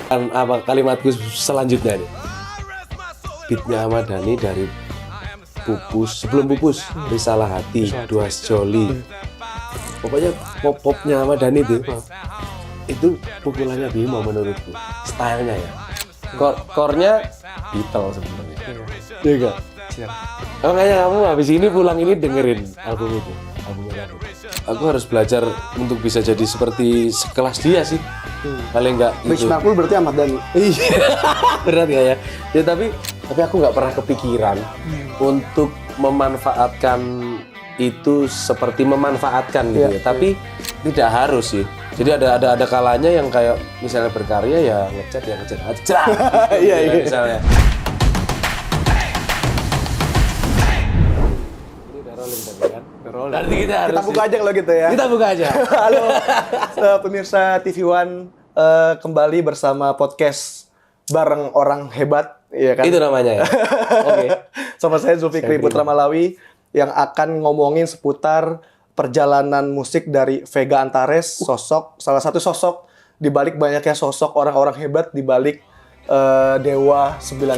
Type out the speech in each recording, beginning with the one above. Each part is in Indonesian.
Kan apa kalimatku selanjutnya nih. Beatnya Ahmad Dhani dari Pupus, sebelum Pupus, Risalah Hati, Dua Sejoli. Pokoknya pop-popnya Ahmad Dhani itu pukulannya Bimo menurutku. Stylenya ya. Core-nya Beatles sebenarnya. Iya enggak? Makanya kamu habis ini pulang ini dengerin album itu. Aku harus belajar untuk bisa jadi seperti sekelas dia sih. Paling enggak Rich gitu. Markul berarti Ahmad Dhani. Berat ya ya. Ya tapi aku nggak pernah kepikiran untuk memanfaatkan itu seperti memanfaatkan gitu ya. Tapi tidak harus sih. Jadi ada kalanya yang kayak misalnya berkarya ya ngecat aja. Iya misalnya. Ini udah rolling tadi kan? Nanti kita harus Kita buka aja kalau gitu ya. Kita buka aja. Halo pemirsa TV One, kembali bersama podcast bareng orang hebat, ya kan? Itu namanya ya. Oke. Sama saya Zulfikri Putra Malawi yang akan ngomongin seputar perjalanan musik dari Vega Antares, salah satu sosok di balik banyaknya sosok orang-orang hebat di balik Dewa 19.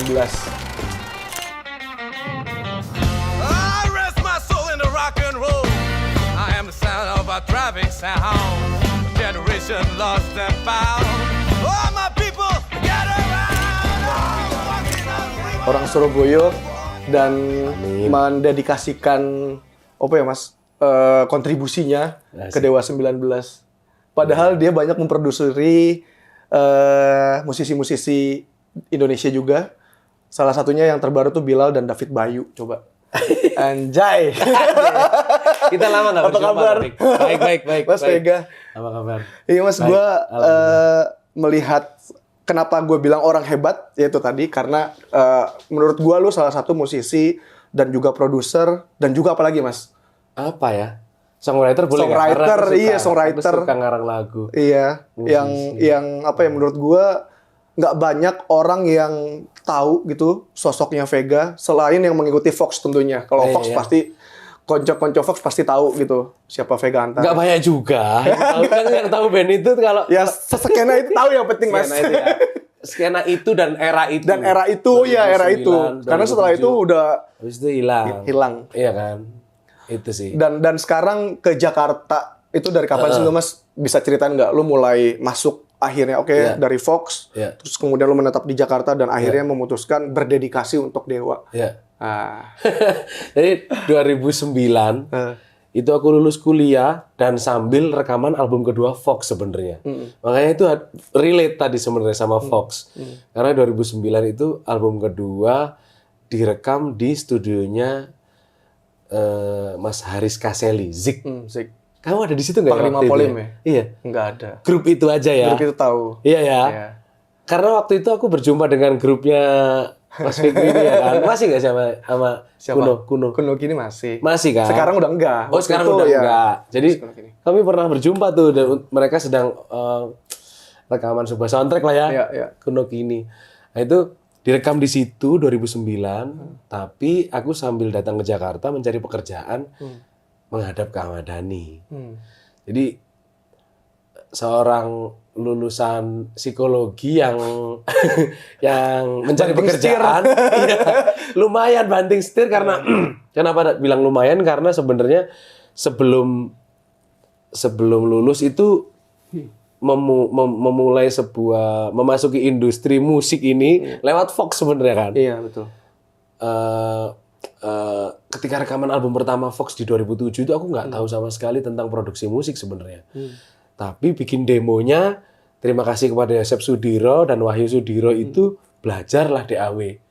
Driving sound, generation lost and found. All my people gather around. Orang Surabaya dan mendedikasikan apa ya Mas kontribusinya ke Dewa 19. Padahal dia banyak memproduksi musisi-musisi Indonesia juga. Salah satunya yang terbaru tuh Bilal dan David Bayu. Coba. Anjay. Kita lama nggak Apa berjumpa. kabar? Baik. Mas Vega. Apa kabar? Iya Mas, Baik, gue alhamdulillah. melihat kenapa gue bilang orang hebat yaitu tadi karena menurut gue lu salah satu musisi dan juga produser dan juga apalagi Mas? Apa ya? Songwriter boleh nggak? Songwriter, Karena aku suka, iya, songwriter. Aku suka ngarang lagu. Iya, Musisi. yang apa ya menurut gue nggak banyak orang yang tahu gitu sosoknya Vega selain yang mengikuti Fox tentunya. Kalau Fox Iya. pasti konco-konco Fox pasti tahu gitu siapa Vega Antares. Nggak banyak juga. Yang tahu band itu kalau Ya skena itu tahu yang penting Mas. skena itu ya. Skena itu dan era itu. Dan era itu ya era itu. 2009, Karena setelah itu 2007. udah Habis itu hilang. Iya kan? Itu sih. dan sekarang ke Jakarta itu dari kapan sih lu Mas bisa ceritain nggak lu mulai masuk akhirnya dari Fox terus kemudian lu menetap di Jakarta dan akhirnya memutuskan berdedikasi untuk Dewa. Iya. Ah. Jadi 2009 itu aku lulus kuliah dan sambil rekaman album kedua Fox sebenarnya. Makanya itu relate tadi sebenarnya sama Fox. Karena 2009 itu album kedua direkam di studionya Mas Haris Kaseli, Zik. Zik. Kamu ada di situ nggak? Panglima waktu itu Polim ya? ya? Iya. Nggak ada. Grup itu aja ya. Grup itu tahu. Iya ya. Iya. Karena waktu itu aku berjumpa dengan grupnya Mas Fikri ini ya kan. Masih nggak sama Siapa? Kuno? Kuno kini masih. Masih kan? Sekarang udah enggak. Oh Waktu sekarang itu udah ya. enggak. Jadi Sekarang gini. kami pernah berjumpa tuh dan mereka sedang rekaman sebuah soundtrack lah ya. Iya. Kuno kini. Nah itu direkam di situ 2009. Tapi aku sambil datang ke Jakarta mencari pekerjaan menghadap ke Ahmad Dhani. Jadi seorang lulusan psikologi yang yang mencari Banting pekerjaan, iya, lumayan banting setir karena kenapa bilang lumayan karena sebenarnya sebelum lulus itu memulai memasuki industri musik ini lewat Fox sebenarnya kan. Iya, betul. Ketika rekaman album pertama Fox di 2007 itu aku nggak tahu sama sekali tentang produksi musik sebenarnya. Tapi bikin demonya, terima kasih kepada Yosep Sudiro dan Wahyu Sudiro itu belajarlah DAW.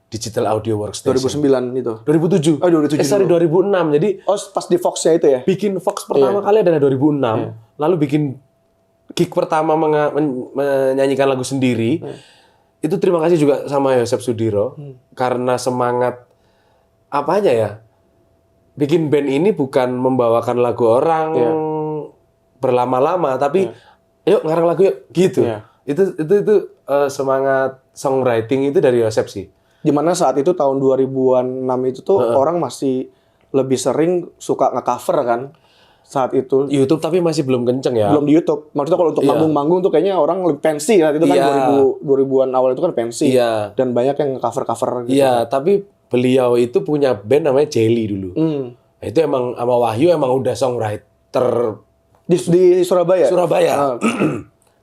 Digital Audio Workstation. 2009 itu. 2007. Oh, 2007 sorry, 2006. Jadi Oh, pas di Fox-nya itu ya? bikin Fox pertama kali adalah 2006. Lalu bikin gig pertama menyanyikan lagu sendiri. Itu terima kasih juga sama Yosep Sudiro. Karena semangat apanya ya? Bikin band ini bukan membawakan lagu orang berlama-lama, tapi yuk ngarang lagu yuk gitu. Itu semangat songwriting itu dari Yosep sih. Dimana saat itu tahun 2000-an 6 itu tuh orang masih lebih sering suka nge-cover kan. saat itu. YouTube tapi masih belum kenceng ya. Belum di YouTube. Maksudnya kalau untuk Iya. manggung-manggung tuh kayaknya orang lebih pensi kan itu kan Iya. 2000-an awal itu kan pensi. Iya. Dan banyak yang cover-cover gitu. Iya, tapi beliau itu punya band namanya Jelly dulu. Nah, itu emang sama Wahyu emang udah songwriter Di Surabaya. Surabaya. Ah.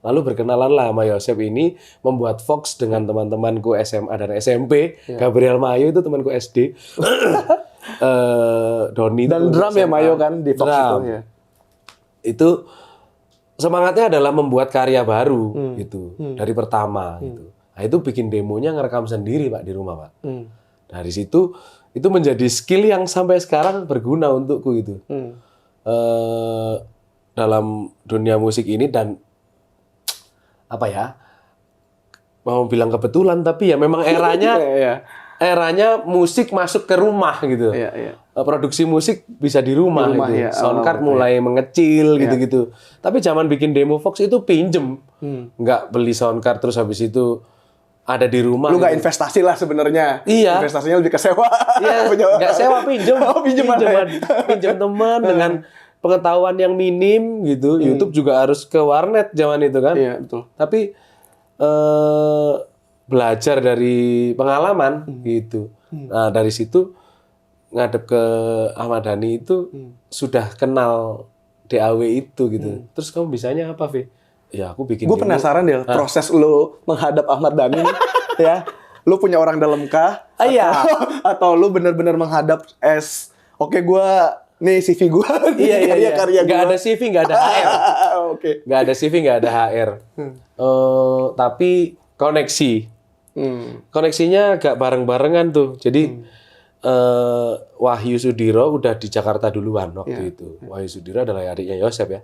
Lalu berkenalan lah sama Yosep ini membuat Fox dengan teman-temanku SMA dan SMP. Gabriel Mayo itu temanku SD. Doni Dan itu drum ya SMA. Mayo kan di Fox Drum. itu ya. Itu semangatnya adalah membuat karya baru gitu dari pertama gitu. Nah, itu bikin demonya ngerekam sendiri Pak di rumah Pak. Dari situ itu menjadi skill yang sampai sekarang berguna untukku gitu. Dalam dunia musik ini dan apa ya? Mau bilang kebetulan tapi ya memang eranya Iya. eranya musik masuk ke rumah gitu. Iya. Produksi musik bisa di rumah, Di rumah, gitu. ya. Soundcard mulai mengecil gitu-gitu. Tapi zaman bikin demo Fox itu pinjem. Nggak beli soundcard terus habis itu ada di rumah. Lu nggak gitu. investasi lah sebenarnya. Iya. Investasinya lebih ke sewa. Iya, nggak sewa pinjem. Oh, pinjeman ya. Pinjem teman dengan pengetahuan yang minim gitu. YouTube juga harus ke warnet zaman itu kan. Iya, betul. Tapi belajar dari pengalaman gitu. Nah dari situ ngadep ke Ahmad Dhani itu sudah kenal DAW itu gitu. Terus kamu bisanya apa, Vi? Ya aku bikin. Gue demo. penasaran deh proses lu menghadap Ahmad Dhani nih, ya. Lu punya orang dalam kah? Iya. Atau lu benar-benar menghadap oke gue nih CV gue. Iya. Karya Nggak gue. ada CV, nggak ada HR. Oke. Nggak ada CV, nggak ada HR. Tapi koneksi. Koneksinya agak bareng-barengan tuh. Jadi Wahyu Sudiro udah di Jakarta duluan waktu itu. Wahyu Sudiro adalah adiknya Yosep ya.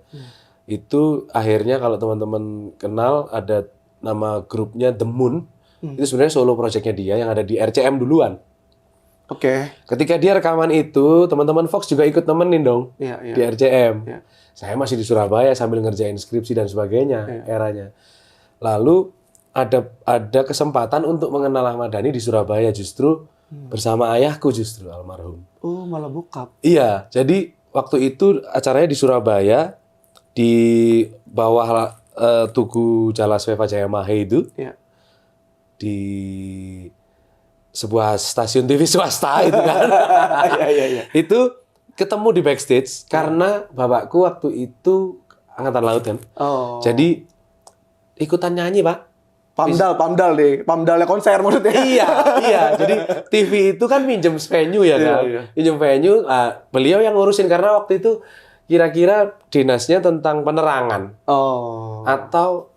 Itu akhirnya kalau teman-teman kenal ada nama grupnya The Moon. Itu sebenarnya solo projectnya dia yang ada di RCM duluan. Oke. Ketika dia rekaman itu, teman-teman Fox juga ikut nemenin dong Iya. di RCM. Iya. Saya masih di Surabaya sambil ngerjain skripsi dan sebagainya eranya. Lalu ada kesempatan untuk mengenal Ahmad Dhani di Surabaya justru bersama ayahku justru almarhum. Oh, malah bokap. Iya, jadi waktu itu acaranya di Surabaya di bawah Tugu Jalasweva Jayamahe itu Iya. di sebuah stasiun TV swasta itu kan. Iya. Itu ketemu di backstage karena bapakku waktu itu Angkatan Laut kan. Oh. Jadi ikutan nyanyi, Pak. Pamdal deh. Pamdalnya konser maksudnya. Iya. Jadi TV itu kan minjem venue ya kan. Iya. Minjem venue, beliau yang ngurusin karena waktu itu kira-kira dinasnya tentang penerangan Oh. atau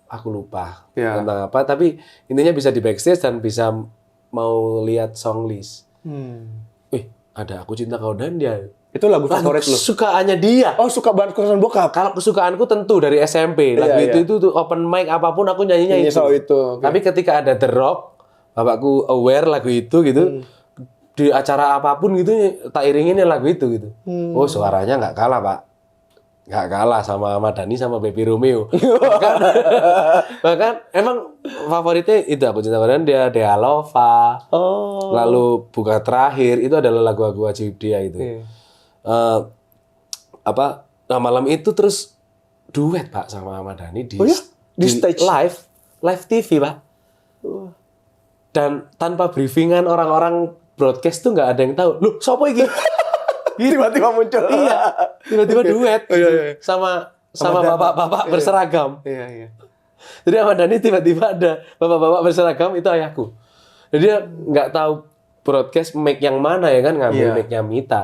aku lupa Iya. tentang apa. Tapi intinya bisa di backstage dan bisa mau lihat song list. Ada Aku Cinta Kau dan Dia. Itu lagu favorit lu. Kesukaannya dia. Oh, suka banget konser bokap. Kalau kesukaanku tentu dari SMP. Lagu Iya, itu tuh open mic apapun aku nyanyinya Nyanyi itu. soal itu. Oke. Tapi ketika ada The Rock, bapakku aware lagu itu gitu. Di acara apapun gitu tak iringin ya lagu itu gitu. Oh, suaranya nggak kalah, Pak. Nggak kalah sama Ahmad Dhani sama Baby Romeo. bahkan emang favoritnya itu Aku Cinta Kau dan Dia, Dea Lova. Oh. Lalu Buka Terakhir itu adalah lagu-lagu wajib dia itu. Iya. Nah malam itu terus duet Pak sama Ahmad Dhani di, Oh ya? Di stage? live TV Pak. Dan tanpa briefingan orang-orang broadcast tuh nggak ada yang tahu. Loh, sopo iki? Tiba-tiba muncul. Iya, tiba-tiba duet Oh, iya, gitu. iya. sama Ahmad Dhani. bapak-bapak berseragam. Iya. Jadi Ahmad Dhani tiba-tiba ada bapak-bapak berseragam itu ayahku. Jadi dia nggak tahu broadcast mic yang mana ya kan ngambil Iya. mic-nya Mita.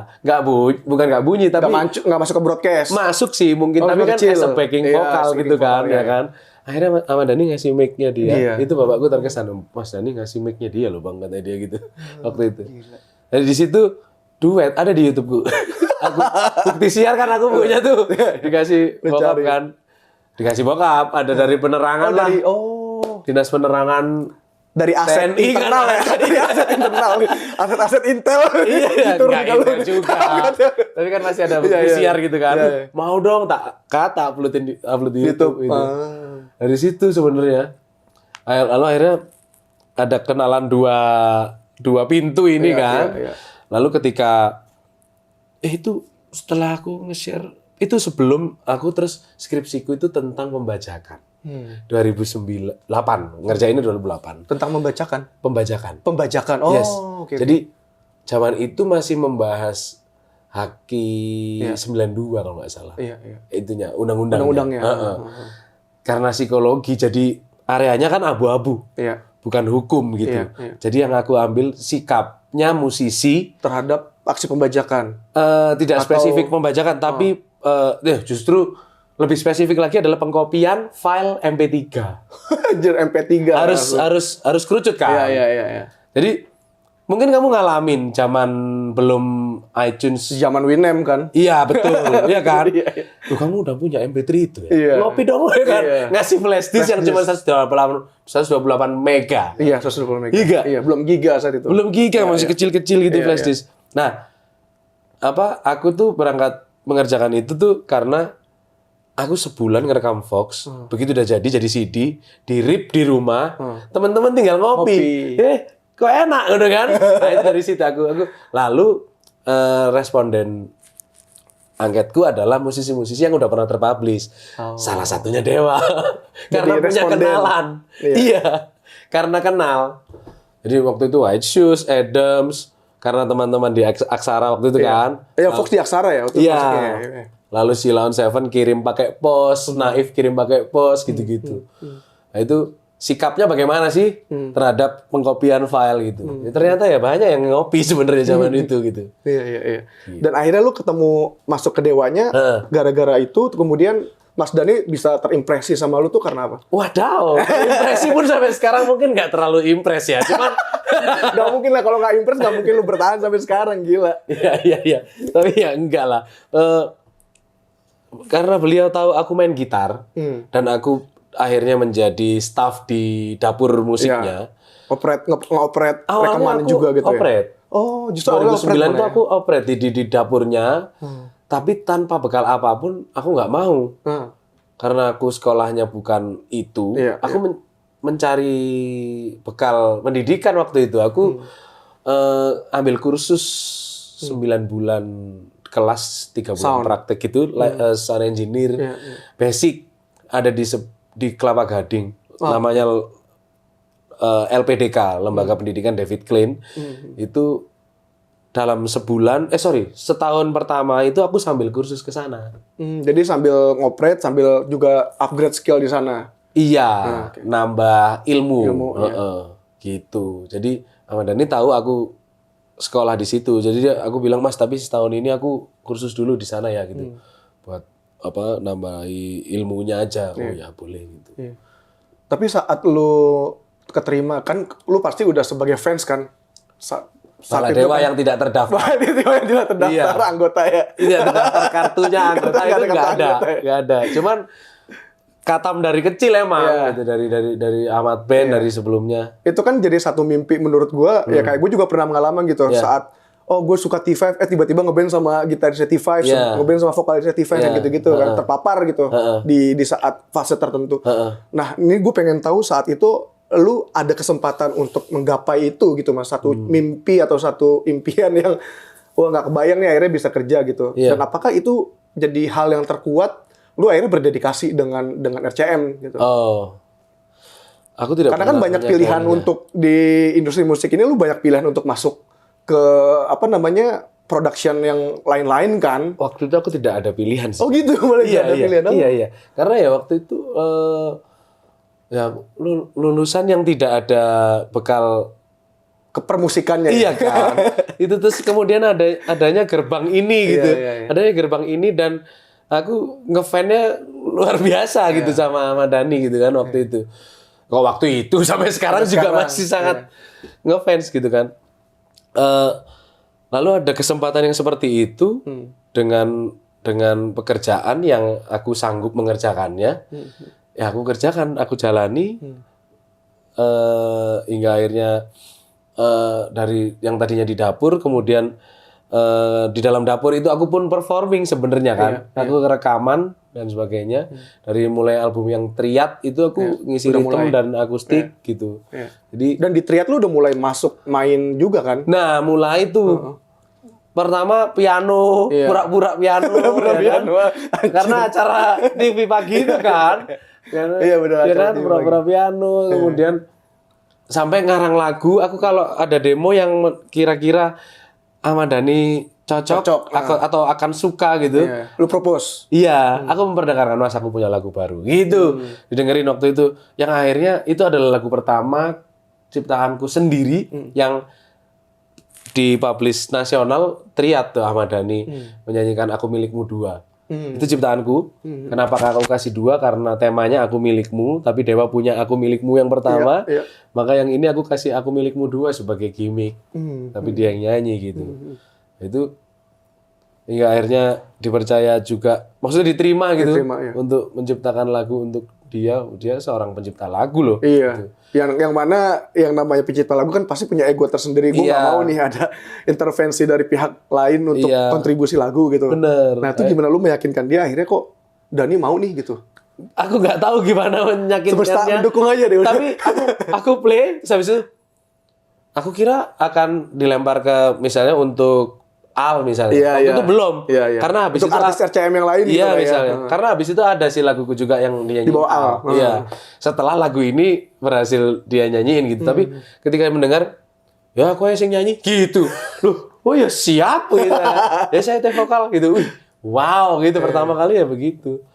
Bukan nggak bunyi tapi Nggak masuk ke broadcast. masuk sih mungkin Oh, tapi kan kecil. as a backing Iya, vokal as a gitu backing kan vokal, ya iya. kan. Akhirnya Ahmad Dhani ngasih mic-nya dia. Iya. Itu bapakku terkesan, Mas Dhani ngasih mic-nya dia loh Bang katanya dia gitu. Waktu itu. Jadi di situ duet ada di YouTube-ku. Aku bukti siar kan aku punya tuh. Dikasih bokap kan. Dikasih bokap, ada dari penerangan lah. Dinas penerangan Dari aset TNI kan internal ya. ada. Dari aset internal. Aset-aset intel. Iya, Diturun enggak kalau- gitu juga. Tapi kan masih ada Iya, bukti iya. siar gitu kan. Iya, iya. Mau dong tak upload di YouTube. Itu. Ah. Dari situ sebenarnya. Lalu akhirnya ada kenalan dua pintu ini Iya, kan. iya, iya. Lalu ketika itu setelah aku nge-share itu sebelum aku terus skripsiku itu tentang pembajakan. 2008 ngerjainnya 2008. Tentang membacakan. Pembajakan. Oh, Yes. oke. Jadi zaman itu masih membahas Haki 92 kalau nggak salah. Iya. Itunya undang-undangnya. Undang-undangnya. Karena psikologi jadi areanya kan abu-abu. Iya. Bukan hukum gitu. Iya. Jadi yang aku ambil sikapnya musisi Terhadap aksi pembajakan. tidak Atau- spesifik pembajakan tapi justru lebih spesifik lagi adalah pengkopian file MP3. Anjir MP3. harus kerucut kan. Iya. Jadi mungkin kamu ngalamin zaman belum iTunes. Zaman Winem kan. Iya betul, iya kan. Iya. Loh, kamu udah punya MP3 itu ya? Iya. Ngopi dong ya kan. Iya. Ngasih flash disk yang cuma 128 mega. Iya, 120 mega. Giga. Iya, belum giga saat itu. Belum giga, masih kecil-kecil gitu Iya, flash disk. Nah, aku tuh berangkat mengerjakan itu tuh karena aku sebulan ngerekam Vox, begitu udah jadi CD, di-rip di rumah, teman-teman tinggal ngopi. Kok enak udah kan? Nah, itu dari situ aku lalu responden angketku adalah musisi-musisi yang udah pernah terpublish. Salah satunya Dewa. Karena Jadi punya responden. kenalan. Iya. Karena kenal. Jadi waktu itu White Shoes, Adams, karena teman-teman di Aksara waktu itu kan. Iya, Fox di Aksara ya waktu Iya. masuknya. Lalu si Lawn Seven kirim pakai pos, Naif kirim pakai pos gitu-gitu. Nah itu sikapnya bagaimana sih terhadap pengkopian file gitu. Ya, ternyata ya banyak yang ngopi sebenarnya zaman itu gitu. Iya. Dan akhirnya lu ketemu masuk ke Dewanya gara-gara itu kemudian Mas Dhani bisa terimpresi sama lu tuh karena apa? Wadaw, impresi pun sampai sekarang mungkin nggak terlalu impres ya. Cuman Gak mungkin lah kalau nggak impress nggak mungkin lu bertahan sampai sekarang, gila. Iya. Tapi ya enggak lah. Karena beliau tahu aku main gitar dan aku akhirnya menjadi staff di dapur musiknya. Ngopret Awalnya rekaman aku juga gitu operet. ya. Oh, justru awalnya 2009 tuh ya? aku operet di dapurnya. Tapi tanpa bekal apapun aku nggak mau. Karena aku sekolahnya bukan itu. Iya, Aku mencari bekal pendidikan waktu itu. Aku ambil kursus 9 bulan kelas 3 bulan Sound. praktek gitu, sound engineer, basic ada di Kelapa Gading, namanya LPDK, Lembaga Pendidikan David Klein. Itu dalam setahun pertama itu aku sambil kursus ke sana. Jadi sambil ngopret, sambil juga upgrade skill di sana. Iya, nambah ilmu, Ilmu, gitu. Jadi Ahmad Dhani tahu aku sekolah di situ. Jadi aku bilang, Mas, tapi setahun ini aku kursus dulu di sana ya gitu. Buat nambahi ilmunya aja. Oh ya boleh gitu. Tapi saat lu keterima kan lu pasti udah sebagai fans kan. Salah Dewa yang tidak terdaftar. Dewa yang tidak terdaftar anggota ya. Iya, terdaftar kartunya anggota itu nggak ada. Cuman katam dari kecil emang gitu, dari Ahmad Band dari sebelumnya. Itu kan jadi satu mimpi menurut gua, ya kayak gue juga pernah mengalami gitu saat gue suka T5, tiba-tiba ngeband sama gitarisnya T5, ngeband sama vokalisnya T5 kayak gitu-gitu kan, terpapar gitu di saat fase tertentu. Nah, ini gue pengen tahu saat itu lu ada kesempatan untuk menggapai itu gitu Mas, satu mimpi atau satu impian yang nggak kebayang nih akhirnya bisa kerja gitu. Dan apakah itu jadi hal yang terkuat lu akhirnya berdedikasi dengan RCM gitu? Oh. Aku tidak Karena kan banyak pilihan untuk di industri musik ini, lu banyak pilihan untuk masuk ke production yang lain-lain kan. Waktu itu aku tidak ada pilihan sih. Oh gitu, malah ada pilihan. Iya. Karena ya waktu itu lulusan yang tidak ada bekal Kepermusikannya. Iya kan. Itu terus kemudian adanya gerbang ini gitu. Adanya gerbang ini dan aku ngefans-nya luar biasa gitu sama Ahmad Dhani gitu kan waktu itu. Kok waktu itu sampai sekarang juga masih sangat ngefans gitu kan. Lalu ada kesempatan yang seperti itu dengan pekerjaan yang aku sanggup mengerjakannya. Ya aku kerjakan, aku jalani hingga akhirnya dari yang tadinya di dapur kemudian di dalam dapur itu aku pun performing sebenarnya kan. Aku rekaman dan sebagainya. Dari mulai album yang Triad itu aku ngisi ritme dan akustik gitu. Jadi dan di Triad lu udah mulai masuk main juga kan? nah, mulai tuh pertama piano, Iya. pura-pura piano, Pura-pura ya kan? piano. Karena acara TV pagi itu kan. Iya, benar, Ya acara kan, TV pura-pura piano, kemudian sampai ngarang lagu. Aku kalau ada demo yang kira-kira Ahmad Dhani cocok, atau akan suka gitu. Iya. Lu propose. Iya, aku memperdengarkan Mas aku punya lagu baru gitu. Didengerin waktu itu. Yang akhirnya itu adalah lagu pertama ciptaanku sendiri yang dipublish nasional, Triad tuh Ahmad Dhani menyanyikan Aku Milikmu 2. Itu ciptaanku. Kenapa aku kasih 2? Karena temanya Aku Milikmu, tapi Dewa punya Aku Milikmu yang pertama. Iya, iya. Maka yang ini aku kasih Aku Milikmu 2 sebagai gimmick. Tapi dia yang nyanyi gitu. Itu hingga akhirnya dipercaya juga, maksudnya diterima gitu Diterima, iya. untuk menciptakan lagu untuk dia seorang pencipta lagu loh. Iya. Yang mana yang namanya pencipta lagu kan pasti punya ego tersendiri. Gue nggak Iya. mau nih ada intervensi dari pihak lain untuk Iya. kontribusi lagu gitu. Bener. Nah itu gimana lu meyakinkan dia akhirnya kok Dhani mau nih gitu? Aku nggak tahu gimana Semesta meyakinkannya. mendukung aja deh. udah. Tapi aku play, habis itu aku kira akan dilempar ke misalnya untuk Al misalnya. Iya, Waktu iya. itu belum. Iya, iya. Karena habis untuk itu artis RCM yang lain gitu iya lah ya. misalnya. Karena habis itu ada sih laguku juga yang dia nyanyi. Di bawah Al. Iya. Setelah lagu ini berhasil dia nyanyiin gitu. Tapi ketika mendengar, ya aku yang nyanyi gitu. Loh, oh ya siap gitu. Ya saya teh vokal gitu. Wih, wow gitu pertama kali ya begitu.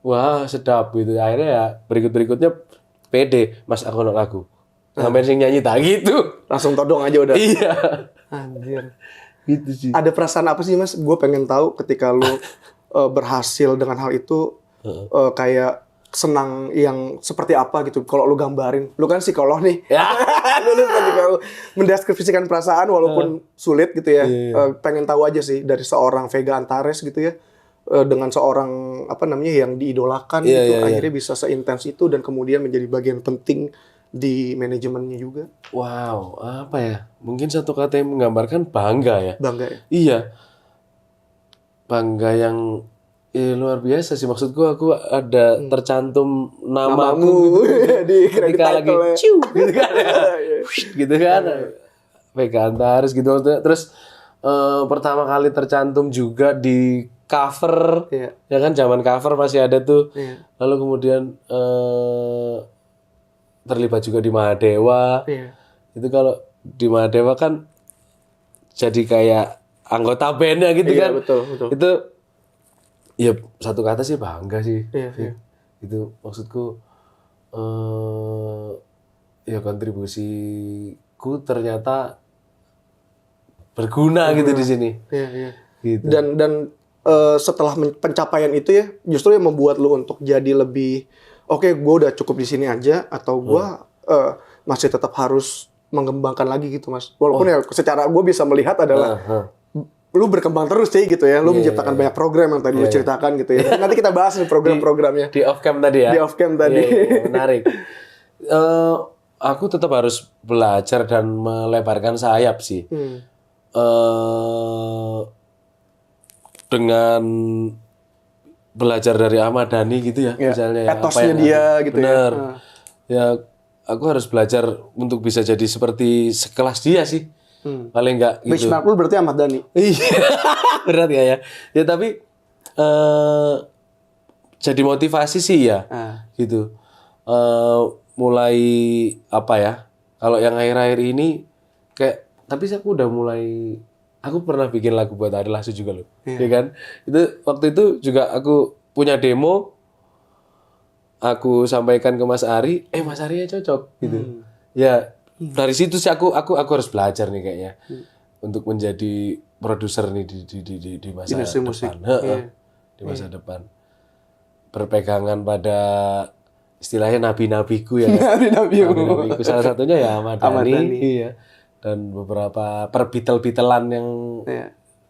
Wah sedap gitu. Akhirnya ya berikutnya pede. Mas aku nak lagu. Sampai sing nyanyi tak gitu. Langsung todong aja udah. Iya. Anjir. Gitu sih. Ada perasaan apa sih Mas? Gue pengen tahu ketika lu berhasil dengan hal itu kayak senang yang seperti apa gitu. Kalau lu gambarin, lu kan psikolog nih. Ya. Lu kan kalau mendeskripsikan perasaan walaupun sulit gitu ya. Iya. Pengen tahu aja sih dari seorang Vega Antares gitu ya. Dengan seorang apa namanya yang diidolakan Iya, gitu iya, iya. akhirnya bisa seintens itu dan kemudian menjadi bagian penting di manajemennya juga. Wow, apa ya? Mungkin satu kata yang menggambarkan bangga ya. Bangga ya. Iya. Bangga yang luar biasa sih. Maksudku aku ada tercantum namaku gitu. di kredit Ketika lagi title-nya. ciu gitu kan. Iya. Gitu kan. Vega Antares gitu. Terus pertama kali tercantum juga di cover. Iya. Ya kan zaman cover masih ada tuh. Iya. Lalu kemudian terlibat juga di Mahadewa. Iya. Itu kalau di Mahadewa kan jadi kayak anggota bandnya gitu Iya, kan. betul, betul. Itu ya satu kata sih bangga sih. Iya, iya. Itu maksudku ya kontribusiku ternyata berguna gitu di sini. Iya, iya. Gitu. Dan setelah pencapaian itu ya justru yang membuat lu untuk jadi lebih oke, gue udah cukup di sini aja atau gue masih tetap harus mengembangkan lagi gitu Mas. Walaupun ya secara gue bisa melihat adalah lu berkembang terus sih gitu ya. Lu menciptakan banyak program yang tadi lu ceritakan gitu ya. Nanti kita bahas nih program-programnya. Di off cam tadi ya. Di off cam tadi. Iya, menarik. Aku tetap harus belajar dan melebarkan sayap sih. Dengan belajar dari Ahmad Dhani gitu ya, misalnya ya, etosnya dia gitu ya. bener. Ya aku harus belajar untuk bisa jadi seperti sekelas dia sih. Paling enggak gitu. Benchmark lu berarti Ahmad Dhani. Iya. Berat ya. Ya tapi jadi motivasi sih ya. Gitu. Mulai apa ya? Kalau yang akhir-akhir ini kayak tapi aku udah mulai aku pernah bikin lagu buat Ari Lasso juga loh. Ya kan? Itu waktu itu juga aku punya demo aku sampaikan ke Mas Ari, Mas Ari ya cocok gitu. Ya dari situ sih aku harus belajar nih kayaknya untuk menjadi produser nih di masa Industri depan. musik. Di masa depan. Berpegangan pada istilahnya nabi-nabiku ya. Nabi-nabiku. Salah satunya ya Ahmad Dhani. Iya. Dan beberapa perbitel-bitelan yang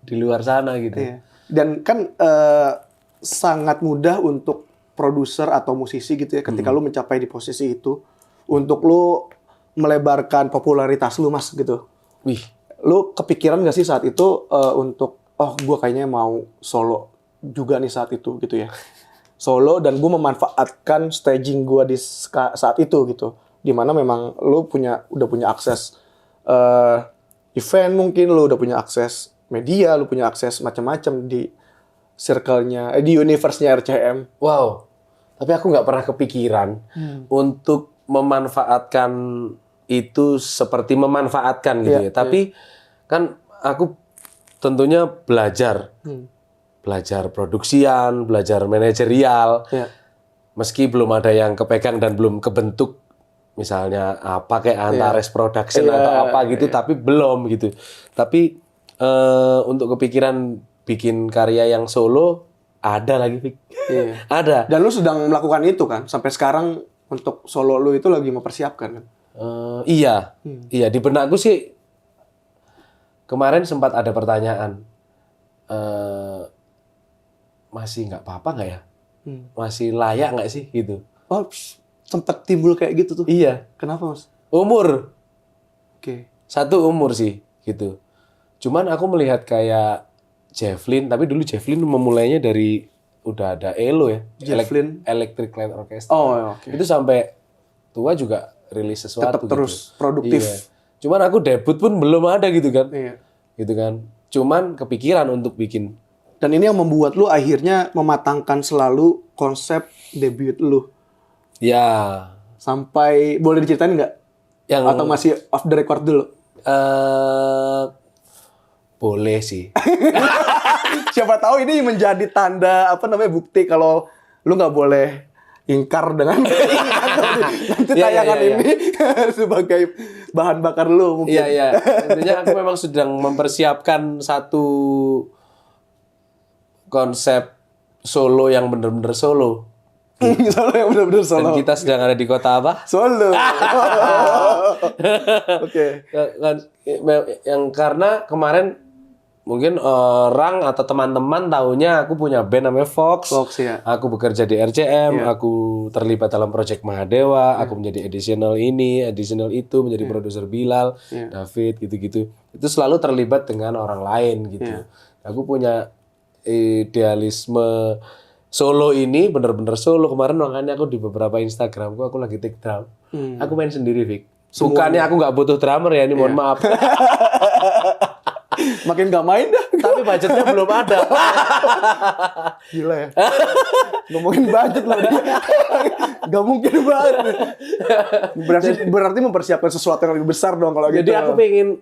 di luar sana gitu. Iya. Dan kan sangat mudah untuk produser atau musisi gitu ya ketika lu mencapai di posisi itu untuk lu melebarkan popularitas lu Mas gitu. Wih, Lu kepikiran gak sih saat itu untuk gue kayaknya mau solo juga nih saat itu gitu ya. Solo dan gue memanfaatkan staging gue di saat itu gitu. Dimana memang lu udah punya akses event mungkin, lu udah punya akses media, lu punya akses macam-macam di circle-nya, di universe-nya RCM. Wow. Tapi aku nggak pernah kepikiran untuk memanfaatkan itu seperti memanfaatkan gitu Iya, ya. Tapi kan aku tentunya belajar produksian, belajar manajerial. Iya. Meski belum ada yang kepegang dan belum kebentuk, misalnya apa kayak Antares Production atau apa gitu, tapi belum gitu. Tapi untuk kepikiran bikin karya yang solo ada lagi, Fik. Iya. Ada. Dan lu sedang melakukan itu kan? Sampai sekarang untuk solo lu itu lagi mempersiapkan kan? Iya, iya di benakku sih kemarin sempat ada pertanyaan, masih nggak apa-apa nggak ya? Masih layak nggak sih gitu? Oh, sempat timbul kayak gitu tuh. Iya. Kenapa, Mas? Umur. Oke. Satu umur sih gitu. Cuman aku melihat kayak Jefflin, tapi dulu Jefflin memulainya dari udah ada ELO ya. Jefflin? Electric Light Orchestra. Oh, oke. Itu sampai tua juga rilis sesuatu Tetap terus gitu. produktif. Iya. Cuman aku debut pun belum ada gitu kan. Iya. Gitu kan. Cuman kepikiran untuk bikin. Dan ini yang membuat lu akhirnya mematangkan selalu konsep debut lu. Ya. Sampai, boleh diceritain nggak? Yang Atau masih off the record dulu? Boleh sih. Siapa tahu ini menjadi tanda, bukti kalau lu nggak boleh ingkar dengan nanti Iya, tayangan iya, iya. ini sebagai bahan bakar lu mungkin. Iya, iya. Intinya aku memang sedang mempersiapkan satu konsep solo yang bener-bener solo. Solo yang benar-benar solo. Dan kita sedang ada di kota apa? Solo. Oke. Yang karena kemarin mungkin orang atau teman-teman taunya aku punya band namanya Fox. Fox, ya. Aku bekerja di RCM, aku terlibat dalam proyek Mahadewa, aku menjadi additional ini, additional itu, menjadi produser Bilal, David, gitu-gitu. Itu selalu terlibat dengan orang lain gitu. Aku punya idealisme solo ini bener-bener solo. Kemarin makanya aku di beberapa Instagramku aku lagi take drum. Aku main sendiri, Vic. Bukannya aku nggak butuh drummer ya, ini mohon maaf. Makin gak main dah. Tapi budgetnya belum ada. Gila ya. Ngomongin budget loh. Gak mungkin banget. Berarti mempersiapkan sesuatu yang lebih besar dong kalau gitu. Jadi aku pengen,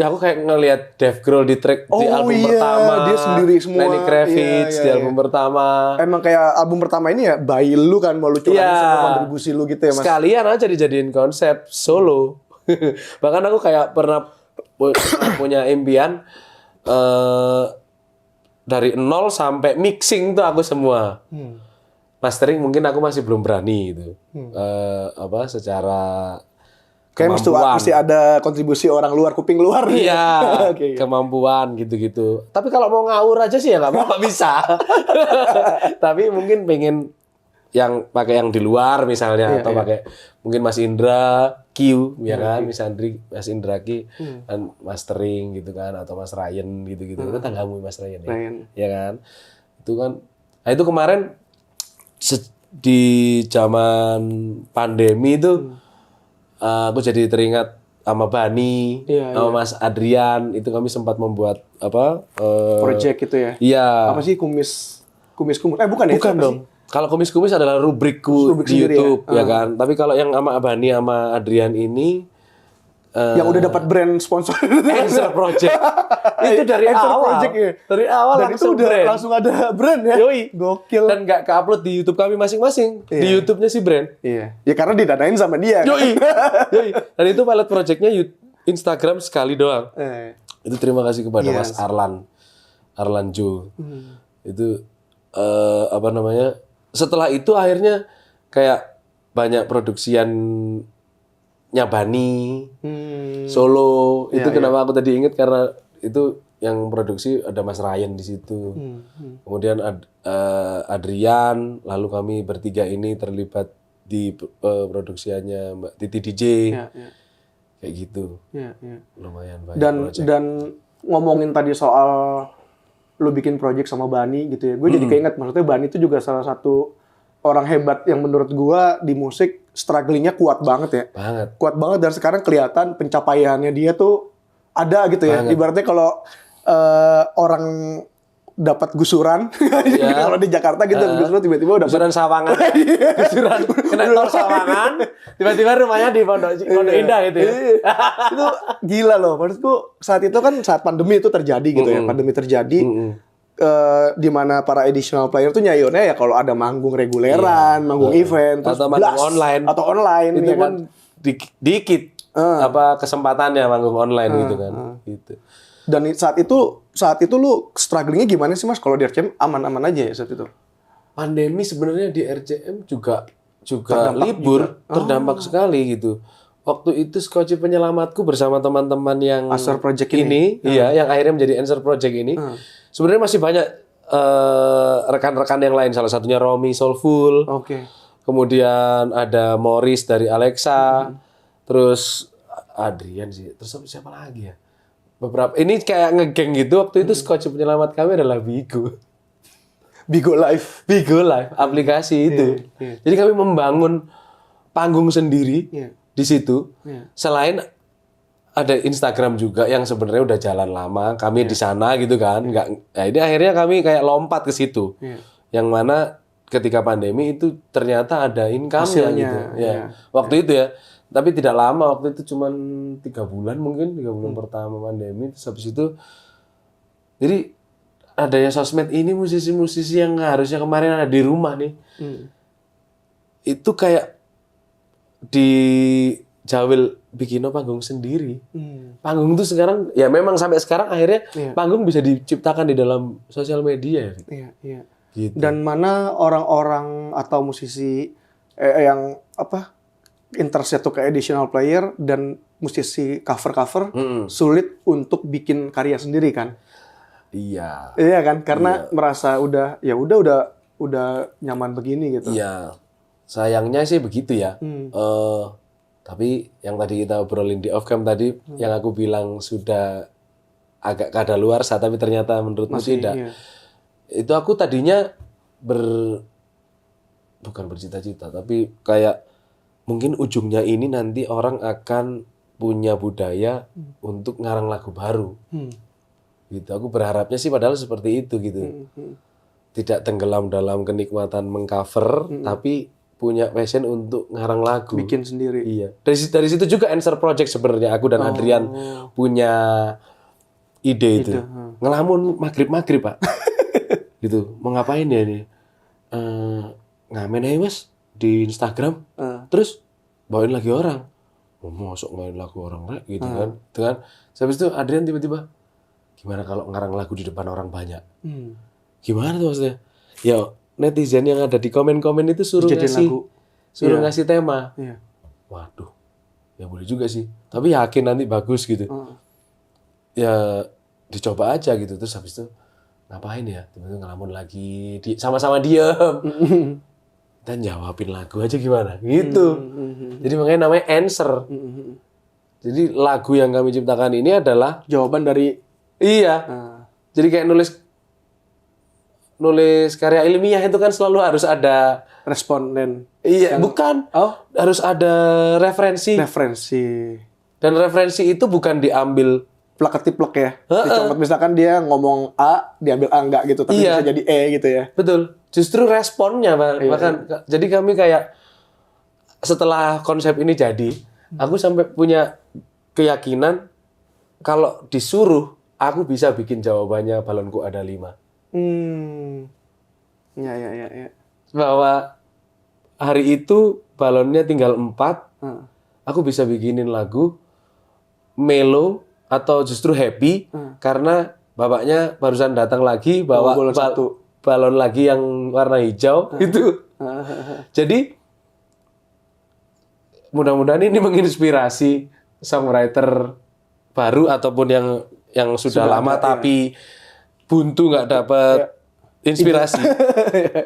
ya aku kayak ngelihat Dave Grohl di track di album pertama. Dia sendiri semua. Lenny Kravitz di album pertama. Emang kayak album pertama ini ya, bayi lu kan mau lu curahin sama kontribusi lu gitu ya, Mas. Sekalian aja dijadiin konsep solo. Bahkan aku kayak pernah punya impian dari nol sampai mixing tuh aku semua. Mastering mungkin aku masih belum berani gitu. Secara Kayak mesti ada kontribusi orang luar, kuping luar. Iya, Oke. kemampuan gitu-gitu. Tapi kalau mau ngawur aja sih ya nggak apa-apa bisa. Tapi mungkin pengen yang pakai yang di luar misalnya atau pakai mungkin Mas Indra Q ya kan, Mas Indra Q dan mastering gitu kan, atau Mas Ryan gitu-gitu. Itu tanggamu Mas Ryan ya. Ya kan? Itu kan. Nah, itu kemarin di zaman pandemi itu aku jadi teringat sama Bani, sama Mas Adrian, itu kami sempat membuat Project itu ya. Iya. Apa sih kumis? Bukan ya? Bukan dong. Kalau kumis-kumis adalah rubrikku Rubrik di sendiri YouTube ya kan. Tapi kalau yang sama Bani sama Adrian ini yang udah dapat brand sponsor. Answer Project. Itu dari Answer awal. Project, ya. Dari awal Dan itu udah brand. langsung ada brand ya. Yoi. Gokil. Dan nggak ke-upload di YouTube kami masing-masing. Di YouTube-nya si brand. Iya. Ya karena didanain sama dia. Yoi. Yoi. Dan itu pilot project-nya Instagram sekali doang. Itu terima kasih kepada Mas Arlan Jo. Itu setelah itu akhirnya kayak banyak produksiannya Bani, solo. Itu kenapa aku tadi inget karena itu yang produksi ada Mas Ryan di situ. Kemudian Adrian, lalu kami bertiga ini terlibat di produksiannya Mbak Titi DJ. Kayak gitu. Lumayan banyak project. Dan ngomongin tadi soal lu bikin project sama Bani gitu ya. Gue jadi keinget, maksudnya Bani itu juga salah satu orang hebat yang menurut gua di musik strugglingnya kuat banget ya. Banget. Kuat banget, dan sekarang kelihatan pencapaiannya dia tuh ada gitu ya. Banget. Ibaratnya kalau orang dapat gusuran. Iya. Kalau di Jakarta gitu gusuran tiba-tiba udah Gusuran Sawangan, gusuran kena tol Sawangan, tiba-tiba rumahnya di Pondok Indah gitu ya. Itu gila loh. Maksudku saat itu kan saat pandemi itu terjadi gitu ya. Pandemi terjadi di mana para additional player tuh nyayonnya ya kalau ada manggung reguleran, manggung event, terus Atau manggung online. atau online Itu ya pun kan. dikit apa kesempatannya manggung online gitu kan. Gitu. Dan saat itu lu strugglingnya gimana sih Mas? Kalau di RCM aman-aman aja ya saat itu? Pandemi sebenarnya di RCM juga Terdampak libur, juga. terdampak sekali gitu. Waktu itu Skoci Penyelamatku bersama teman-teman yang Answer Project ini? iya, yang akhirnya menjadi Answer Project ini. Sebenarnya masih banyak rekan-rekan yang lain, salah satunya Romi Soulful. Oke. Kemudian ada Morris dari Alexa. Terus Adrian sih. Terus siapa lagi ya? Beberapa ini kayak ngegeng gitu. Waktu itu Skoci Penyelamat kami adalah Bigo. Bigo Live. Bigo Live, aplikasi itu. Jadi kami membangun panggung sendiri di situ. Selain ada Instagram juga yang sebenarnya udah jalan lama, kami di sana gitu kan. Nah, ini akhirnya kami kayak lompat ke situ. Yang mana ketika pandemi itu ternyata ada income-nya Hasilnya, gitu. Ya. Waktu itu ya. Tapi tidak lama, waktu itu cuma 3 bulan mungkin, 3 bulan pertama pandemi. Terus habis itu, jadi adanya sosmed ini musisi-musisi yang harusnya kemarin ada di rumah nih. Itu kayak di Jawil bikin panggung sendiri. Panggung itu sekarang, ya memang sampai sekarang akhirnya panggung bisa diciptakan di dalam sosial media. Iya, iya. Gitu. Dan mana orang-orang atau musisi yang interest tuh ke additional player dan musisi cover-cover sulit untuk bikin karya sendiri kan? Iya. Iya kan? Karena merasa udah nyaman begini gitu. Iya. Sayangnya sih begitu ya. Tapi yang tadi kita obrolin di off cam tadi, yang aku bilang sudah agak kadaluarsa, tapi ternyata menurutmu tidak. Iya. Itu aku tadinya bukan bercita-cita, tapi kayak mungkin ujungnya ini nanti orang akan punya budaya untuk ngarang lagu baru. Gitu. Aku berharapnya sih padahal seperti itu gitu. Tidak tenggelam dalam kenikmatan mengcover, tapi punya passion untuk ngarang lagu. Bikin sendiri. Iya. Dari situ juga Answer Project sebenarnya aku dan Adrian punya ide itu. Ngelamun maghrib Pak. Gitu. Mau ngapain ya ini? Ngamen aja Mas di Instagram. Terus bawain lagi orang. Masuk main lagu orang rek gitu kan. Itu kan. Habis itu Adrian tiba-tiba, gimana kalau ngarang lagu di depan orang banyak? Gimana tuh maksudnya? Ya netizen yang ada di komen-komen itu suruh ngasih tema. Iya. Waduh, ya boleh juga sih. Tapi yakin nanti bagus gitu. Ya dicoba aja gitu. Terus habis itu ngapain ya? Tiba-tiba ngelamun lagi, sama-sama diem. Dan jawabin lagu aja gimana? Gitu. Jadi makanya namanya Answer. Jadi lagu yang kami ciptakan ini adalah Jawaban dari iya. Jadi kayak nulis karya ilmiah itu kan selalu harus ada responden. Iya, bukan. Harus ada referensi. Referensi. Dan referensi itu bukan diambil Plek-ketiplek ya. Dicomot, misalkan dia ngomong A, diambil A enggak gitu, tapi bisa jadi E gitu ya. Betul. Justru responnya, bahkan jadi kami kayak setelah konsep ini jadi, aku sampai punya keyakinan kalau disuruh aku bisa bikin jawabannya balonku ada 5. Ya. Bahwa hari itu balonnya tinggal 4, aku bisa bikinin lagu melo atau justru happy karena bapaknya barusan datang lagi bawa balon lagi yang warna hijau itu. Jadi mudah-mudahan ini menginspirasi songwriter baru ataupun yang sudah lama tapi buntu nggak dapat inspirasi.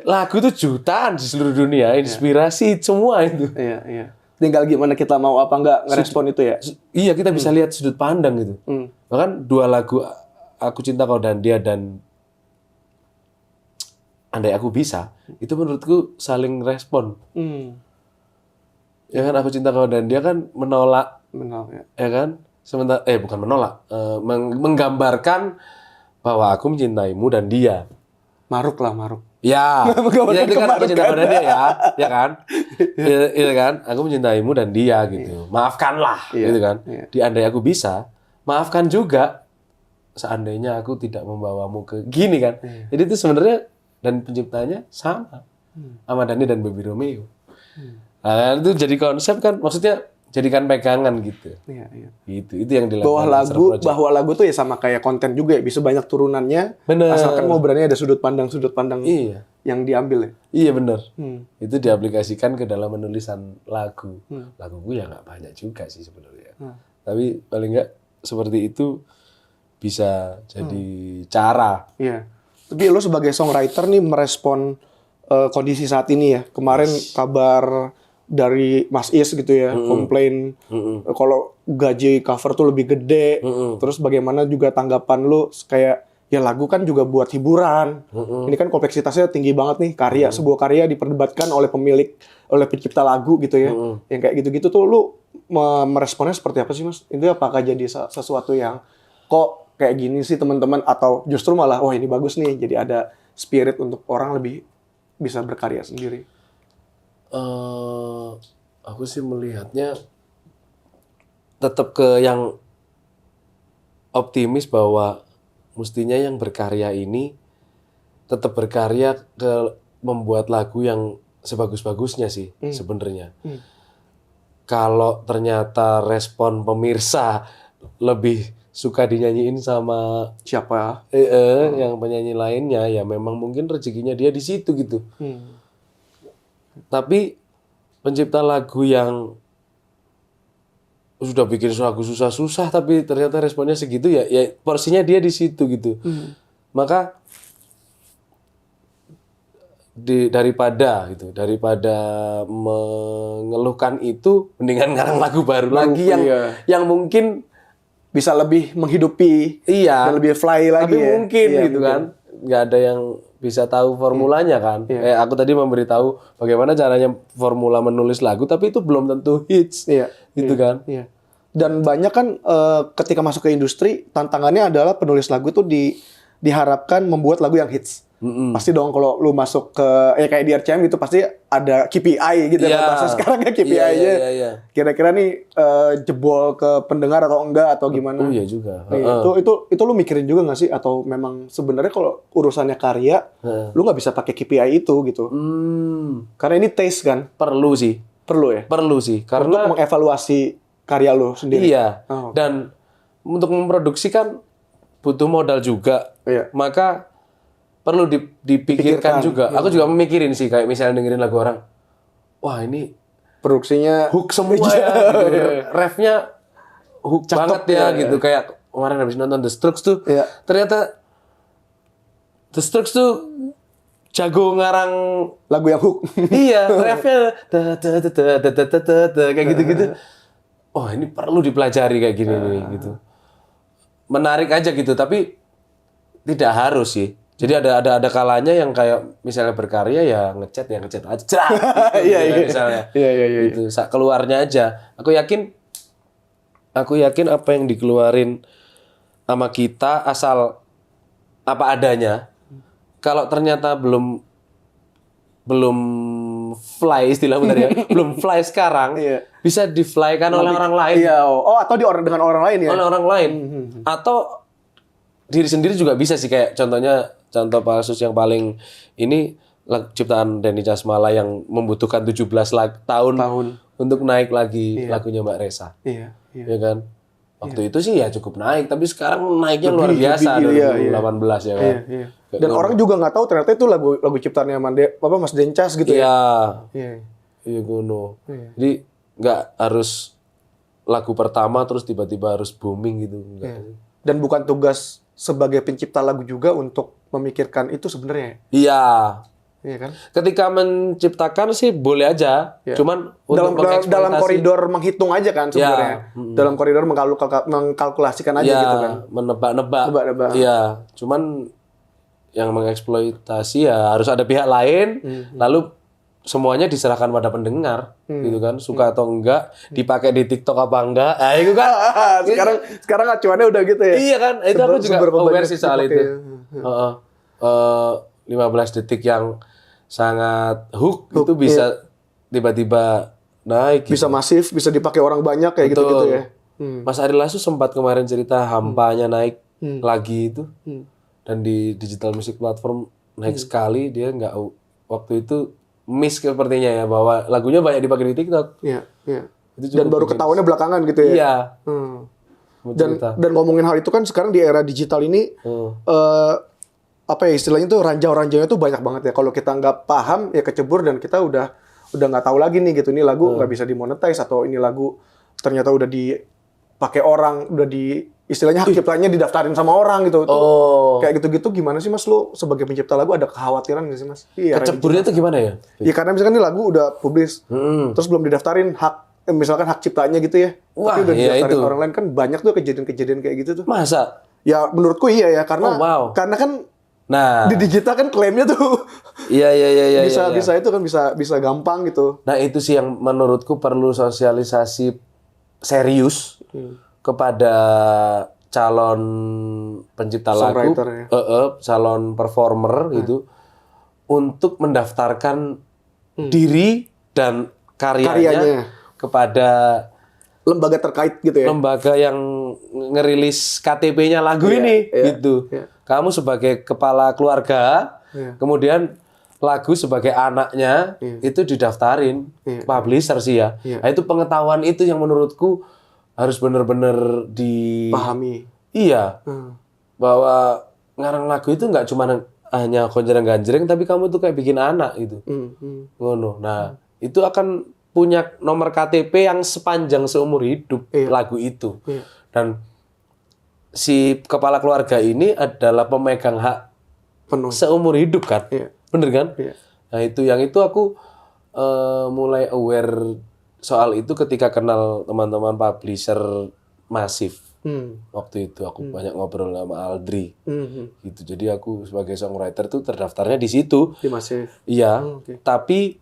Lagu tuh jutaan di seluruh dunia, inspirasi semua itu. Iya. Tinggal gimana kita mau apa nggak ngerespon itu ya. Iya, kita bisa lihat sudut pandang gitu. Bahkan 2 lagu Aku Cinta Kau dan Dia dan Andai Aku Bisa, itu menurutku saling respon. Ya kan, Aku Cinta Kau dan Dia kan menolak ya kan? Sementara bukan menolak, menggambarkan bahwa aku mencintaimu dan dia. Maruk. Ya, ya itu kan aku cinta pada dia ya kan? Iya kan? Aku mencintaimu dan dia gitu. Maafkanlah, gitu kan? Andai aku bisa, maafkan juga. Seandainya aku tidak membawamu ke gini kan? Jadi itu sebenarnya dan penciptanya sama, Ahmad Dhani dan Baby Romeo. Nah, itu jadi konsep kan, maksudnya jadikan pegangan gitu. Iya. Itu yang dilakukan. Bahwa lagu tuh ya sama kayak konten juga ya, bisa banyak turunannya. Bener. Asalkan ngobrolnya ada sudut pandang Iya. yang diambil ya. Iya benar. Itu diaplikasikan ke dalam menulisan lagu. Laguku ya nggak banyak juga sih sebenarnya. Tapi paling nggak seperti itu bisa jadi cara. Iya. Tapi lo sebagai songwriter nih merespon kondisi saat ini ya. Kemarin kabar dari Mas Is gitu ya, komplain kalau gaji cover tuh lebih gede. Terus bagaimana juga tanggapan lu kayak ya lagu kan juga buat hiburan. Ini kan kompleksitasnya tinggi banget nih, sebuah karya diperdebatkan oleh oleh pencipta lagu gitu ya. Yang kayak gitu-gitu tuh lu meresponnya seperti apa sih Mas? Itu apakah jadi sesuatu yang kok kayak gini sih teman-teman, atau justru malah wah ini bagus nih, jadi ada spirit untuk orang lebih bisa berkarya sendiri? Aku sih melihatnya tetap ke yang optimis bahwa mestinya yang berkarya ini tetap berkarya ke membuat lagu yang sebagus-bagusnya sih sebenarnya. Kalau ternyata respon pemirsa lebih suka dinyanyiin sama Siapa? Yang penyanyi lainnya, ya memang mungkin rezekinya dia di situ gitu. Tapi pencipta lagu yang sudah bikin lagu susah-susah tapi ternyata responnya segitu ya porsinya dia di situ gitu. Maka daripada mengeluhkan itu, mendingan ngarang lagu baru lagi yang mungkin bisa lebih menghidupi, dan lebih fly lagi. Tapi mungkin gitu kan, nggak ada yang bisa tahu formulanya kan. Aku tadi memberitahu bagaimana caranya formula menulis lagu, tapi itu belum tentu hits, gitu kan. Dan banyak kan ketika masuk ke industri, tantangannya adalah penulis lagu tuh diharapkan membuat lagu yang hits. Pasti dong kalau lu masuk ke kayak di RCM gitu pasti ada KPI gitu kan. Bahasa sekarang ya KPI-nya. Kira-kira nih jebol ke pendengar atau enggak atau gimana? Oh iya juga. Itu lu mikirin juga nggak sih, atau memang sebenarnya kalau urusannya karya lu nggak bisa pakai KPI itu gitu? Karena ini taste kan. Perlu sih karena untuk mengevaluasi karya lu sendiri. Iya. Dan untuk memproduksi kan butuh modal juga. Maka perlu dipikirkan juga. Aku juga memikirin sih, kayak misalnya dengerin lagu orang, wah ini produksinya hook semua ya, gitu. Refnya hook banget ya, gitu. Kayak kemarin habis nonton The Strokes tuh, ternyata The Strokes tuh jago ngarang lagu yang hook. Iya, refnya kayak gitu-gitu. Oh ini perlu dipelajari kayak gini nih, gitu. Menarik aja gitu, tapi tidak harus sih. Jadi ada kalanya yang kayak misalnya berkarya ya ngecat aja. Misalnya. Gitu, keluarnya aja. Aku yakin apa yang dikeluarin sama kita asal apa adanya. Kalau ternyata belum fly, istilah benar ya. Belum fly sekarang, bisa di-fly-kan oleh orang lain. Atau dengan orang lain ya. Oleh orang lain. Atau diri sendiri juga bisa sih, kayak contoh kasus yang paling ini ciptaan Denny Casmala yang membutuhkan 17 tahun untuk naik lagi lagunya Mbak Resa. Iya kan? Waktu itu sih ya cukup naik, tapi sekarang naiknya luar biasa 2018 ya kan. Dan orang juga nggak tahu ternyata itu lagu ciptaannya Mas Dencas gitu ya. Iya Gono. Jadi nggak harus lagu pertama terus tiba-tiba harus booming gitu. Dan bukan tugas sebagai pencipta lagu juga untuk memikirkan itu sebenarnya. Iya kan? Ketika menciptakan sih boleh aja. Cuman dalam koridor menghitung aja kan sebenarnya. Dalam koridor mengkalkulasikan aja gitu kan. Menebak-nebak. Iya. Cuman yang mengeksploitasi ya harus ada pihak lain. Lalu semuanya diserahkan pada pendengar gitu kan, suka atau enggak, dipakai di TikTok apa enggak, itu kan sekarang acuannya udah gitu ya. iya kan, itu aku juga Seberapa aware banyak sih soal dipakai itu. ya. 15 detik yang sangat hook itu bisa tiba-tiba naik gitu. Bisa masif, bisa dipakai orang banyak kayak Betul. gitu-gitu ya. Mas Ari Lasso sempat kemarin cerita hampanya naik lagi itu, dan di digital music platform naik sekali, dia nggak waktu itu miss sepertinya ya, bahwa lagunya banyak dipakai di TikTok. Iya, iya. Itu Dan baru ketahuannya belakangan gitu ya. Iya. Mau Dan cerita. ngomongin hal itu kan sekarang di era digital ini apa ya istilahnya tuh ranjau-ranjaunya tuh banyak banget ya. Kalau kita nggak paham ya kecebur dan kita udah nggak tahu lagi nih gitu, ini lagu nggak bisa dimonetize atau ini lagu ternyata udah dipakai orang, udah di istilahnya hak ciptanya didaftarin sama orang gitu. Tuh, kayak gitu-gitu gimana sih Mas, lu sebagai pencipta lagu ada kekhawatiran nggak sih Mas? Iya. Keceburnya itu gimana ya? Ya karena misalkan ini lagu udah publish, terus belum didaftarin misalkan hak ciptanya gitu ya. Wah, tapi udah iya didaftarin itu. orang lain, kan banyak tuh kejadian-kejadian kayak gitu tuh. Masa? Ya menurutku iya ya, karena Oh, wow. karena kan Nah, di digital kan klaimnya tuh iya. bisa itu kan bisa gampang gitu. Nah, itu sih yang menurutku perlu sosialisasi serius kepada calon pencipta lagu, Songwriter ya. calon performer gitu, untuk mendaftarkan diri dan karyanya kepada Lembaga terkait gitu ya. lembaga yang ngerilis KTP-nya lagu ini gitu. iya. Kamu sebagai kepala keluarga, kemudian lagu sebagai anaknya itu didaftarin publisher sih ya. Nah, itu pengetahuan itu yang menurutku harus benar-benar Pahami. Iya. Bahwa ngarang lagu itu nggak cuma hanya gonjreng-ganjreng, tapi kamu tuh kayak bikin anak gitu. Ngono. Nah, itu akan punya nomor KTP yang sepanjang seumur hidup lagu itu. Dan si kepala keluarga ini adalah pemegang hak Penuh. seumur hidup kan. Bener kan? Nah, itu yang itu aku mulai aware soal itu ketika kenal teman-teman publisher masif. Waktu itu aku banyak ngobrol sama Aldri. Gitu. Jadi aku sebagai songwriter tuh terdaftarnya di situ. Di Masif. Iya. Tapi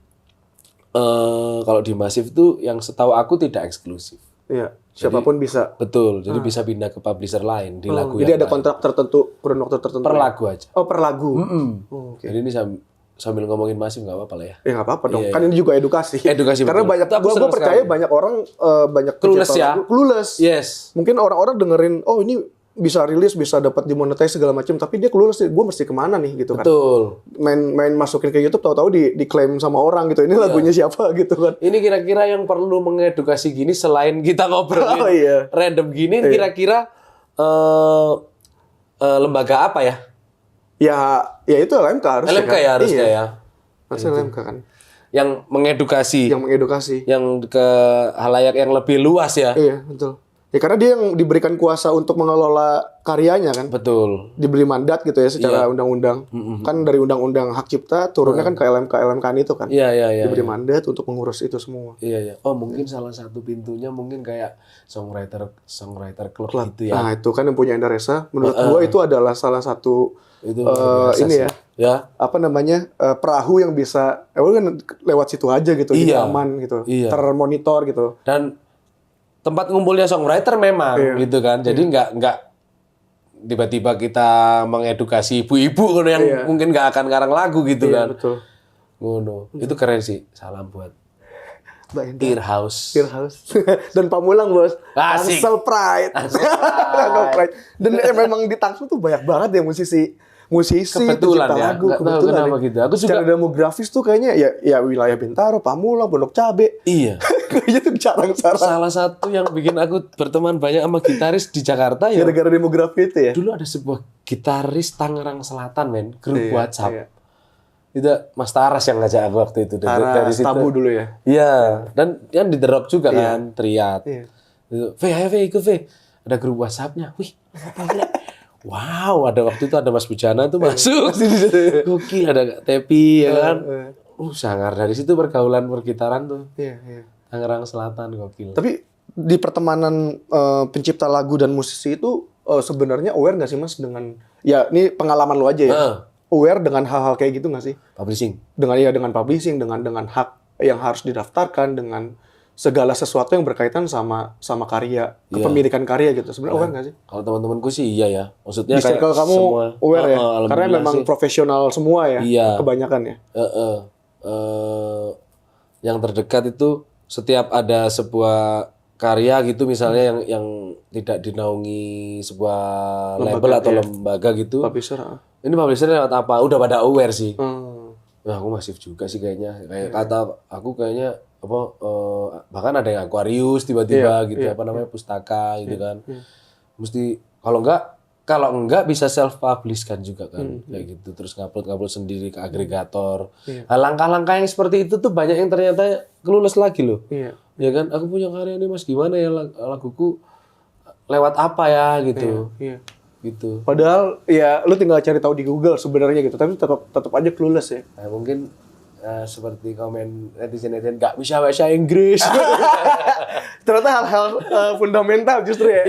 kalau di Masif tuh yang setahu aku tidak eksklusif. Iya. Siapapun bisa. Betul. Jadi bisa pindah ke publisher lain di lagu Jadi yang ada lain. kontrak tertentu, kurun waktu tertentu. Per ya? lagu aja. Oh, per lagu. Oke. Jadi ini sambil ngomongin Masif nggak apa-apa lah ya. Ya nggak apa-apa dong. Iya, Kan ini juga edukasi. Edukasi, Karena betul. banyak Itu aku gua senang percaya sekali. banyak orang banyak Clueless pencipta ya? lagu clueless. Yes. Mungkin orang-orang dengerin, oh ini bisa rilis, bisa dapat dimonetize segala macam, tapi dia clueless, gue mesti kemana nih gitu kan. Betul. Main masukin ke YouTube tahu-tahu diklaim sama orang gitu. Ini lagunya siapa gitu kan. Ini kira-kira yang perlu mengedukasi gini selain kita ngobrolin Oh, iya. random gini, kira-kira lembaga apa ya? Ya itu LMK harusnya. LMK ya harusnya Iya. ya. Harusnya LMK kan. Yang mengedukasi, Yang mengedukasi. yang ke halayak yang lebih luas ya. Iya, betul. Ya karena dia yang diberikan kuasa untuk mengelola karyanya kan. Betul. Diberi mandat gitu ya secara undang-undang. Kan dari undang-undang hak cipta turunnya kan ke LMK itu kan. Iya. Diberi mandat untuk mengurus itu semua. Iya. Oh, mungkin salah satu pintunya mungkin kayak songwriter club gitu ya. Nah, itu kan yang punya Endaresa. Menurut gua itu adalah salah satu Itu luar biasa ini sih. ya. Ya. Apa namanya? Perahu yang bisa kan lewat situ aja gitu, jadi Iya. aman gitu. Iya. Termonitor gitu. Dan tempat ngumpulnya songwriter memang gitu kan. Jadi nggak tiba-tiba kita mengedukasi ibu-ibu kan yang mungkin nggak akan ngarang lagu gitu Iya, kan. betul. Ngono. Itu keren sih. Salam buat Mbak Enda. Earhouse. Earhouse. Dan Pamulang, Bos. Asik. Tangsel Pride. Tangsel Pride. Dan memang di Tangsel tuh banyak banget ya musisi Kebetulan pencipta ya. lagu, Nggak tahu kebetulan kenapa ya. gitu. Aku juga- Secara demografis tuh kayaknya ya wilayah Bintaro, Pamulang, Pondok Cabe. Iya. Kayaknya tuh jarang-jarang. Salah satu yang bikin aku berteman banyak sama gitaris di Jakarta ya. Gara-gara demografi itu ya. Dulu ada sebuah gitaris Tangerang Selatan, men, grup Iya, WhatsApp. iya. Itu Mas Taras yang ngajak aku waktu itu. Taras Tabu dulu ya. Iya, dan yang di The Rock juga kan, Triad. Iya. Itu, ayo ikut ada grup WhatsApp-nya. Wih, apa ini? Wow, ada waktu itu ada Mas Bujana tuh masuk. Gokil, ada Tepi ya kan. Sangar dari situ pergaulan pergitaran tuh. Iya. Tangerang Selatan gokil. Tapi di pertemanan pencipta lagu dan musisi itu sebenarnya aware nggak sih Mas dengan ya ini pengalaman lo aja ya. aware dengan hal-hal kayak gitu nggak sih? Publishing. Dengan publishing, dengan hak yang harus didaftarkan, dengan segala sesuatu yang berkaitan sama karya, kepemilikan karya gitu. Sebenarnya aware nggak sih? Kalau teman-temanku sih iya ya. Maksudnya Di circle kamu semua, aware ya? Karena alhamdulillah memang sih. profesional semua ya, Iya. kebanyakan ya. Yang terdekat itu setiap ada sebuah karya gitu misalnya yang tidak dinaungi sebuah label atau lembaga gitu. Publisher. Ini publishernya lewat apa? Udah pada aware sih. Hmm. Nah, aku masif juga sih kayaknya. Kayak kata aku kayaknya bahkan ada yang Aquarius tiba-tiba gitu apa namanya pustaka gitu kan. Mesti kalau enggak bisa self publish kan juga kan kayak gitu, terus ngupload sendiri ke agregator. Nah, langkah-langkah yang seperti itu tuh banyak yang ternyata kelulus lagi loh. Ya kan, aku punya karya nih Mas, gimana ya laguku lewat apa ya gitu. Gitu. Padahal ya lu tinggal cari tahu di Google sebenarnya gitu, tapi tetap aja clueless ya. Nah, mungkin seperti komen netizen nggak bisa bahasa Inggris. Ternyata hal-hal fundamental justru ya.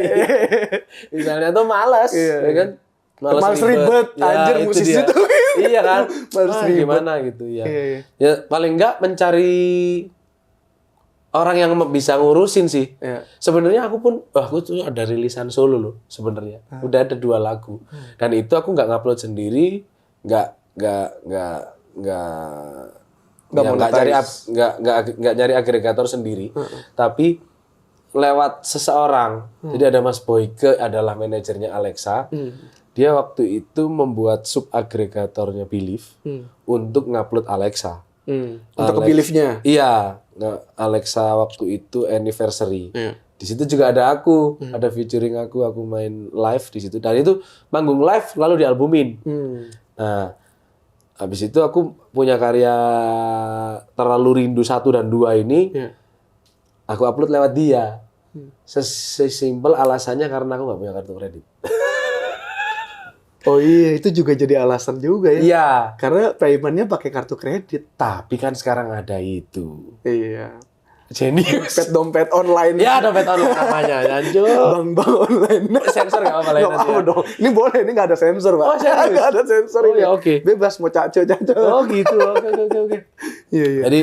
Misalnya tuh malas, ya kan? Malas ribet, anjir itu musisi dia. itu. Iya kan? Malas ribet. Gimana gitu ya. Iya. Ya paling enggak mencari orang yang bisa ngurusin sih. Iya. Sebenarnya aku tuh ada rilisan solo loh sebenarnya. Udah ada 2 lagu. Dan itu aku nggak ngupload sendiri, nggak nyari agregator sendiri. Tapi lewat seseorang. Jadi ada Mas Boyke adalah manajernya Alexa. Dia waktu itu membuat sub agregatornya Believe untuk ngupload Alexa. Untuk ke Believe-nya. Iya, Alexa waktu itu anniversary. Di situ juga ada aku, ada featuring aku main live di situ. Dan itu manggung live lalu dialbumin. Nah, habis itu aku punya karya Terlalu Rindu 1 dan 2 ini. Aku upload lewat dia. Sesimpel alasannya karena aku nggak punya kartu kredit. Oh iya, itu juga jadi alasan juga ya. Iya. Karena payment-nya pakai kartu kredit. Tapi kan sekarang ada itu. Iya. Genius. Dompet online. Ya, dompet online namanya, Janjo. Bank online. Sensor nggak apa-apa lain Nggak nanti apa ya. dong. Ini boleh, ini nggak ada sensor, Pak. Oh, serius? Nggak ada sensor Oh, ini. ya, oke. Bebas mau caco. Oh gitu, oke. Iya. Jadi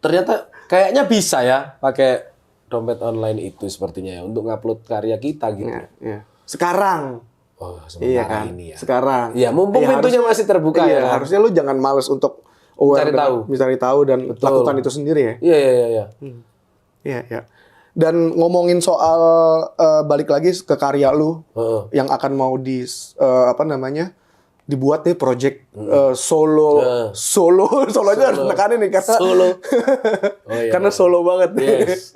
ternyata kayaknya bisa ya pakai dompet online itu sepertinya ya untuk ngupload karya kita gitu. Iya. Sekarang. Oh, Iya sementara kan. ini ya. Sekarang. Iya, mumpung Iya, pintunya masih terbuka iya, ya. harusnya lu jangan males untuk aware mencari tahu dan lakukan itu sendiri ya. Iya. Iya. Dan ngomongin soal balik lagi ke karya lu yang akan mau dibuat nih project solo aja harus nekanin nih karena Solo. Oh, iya. karena solo banget nih. Yes.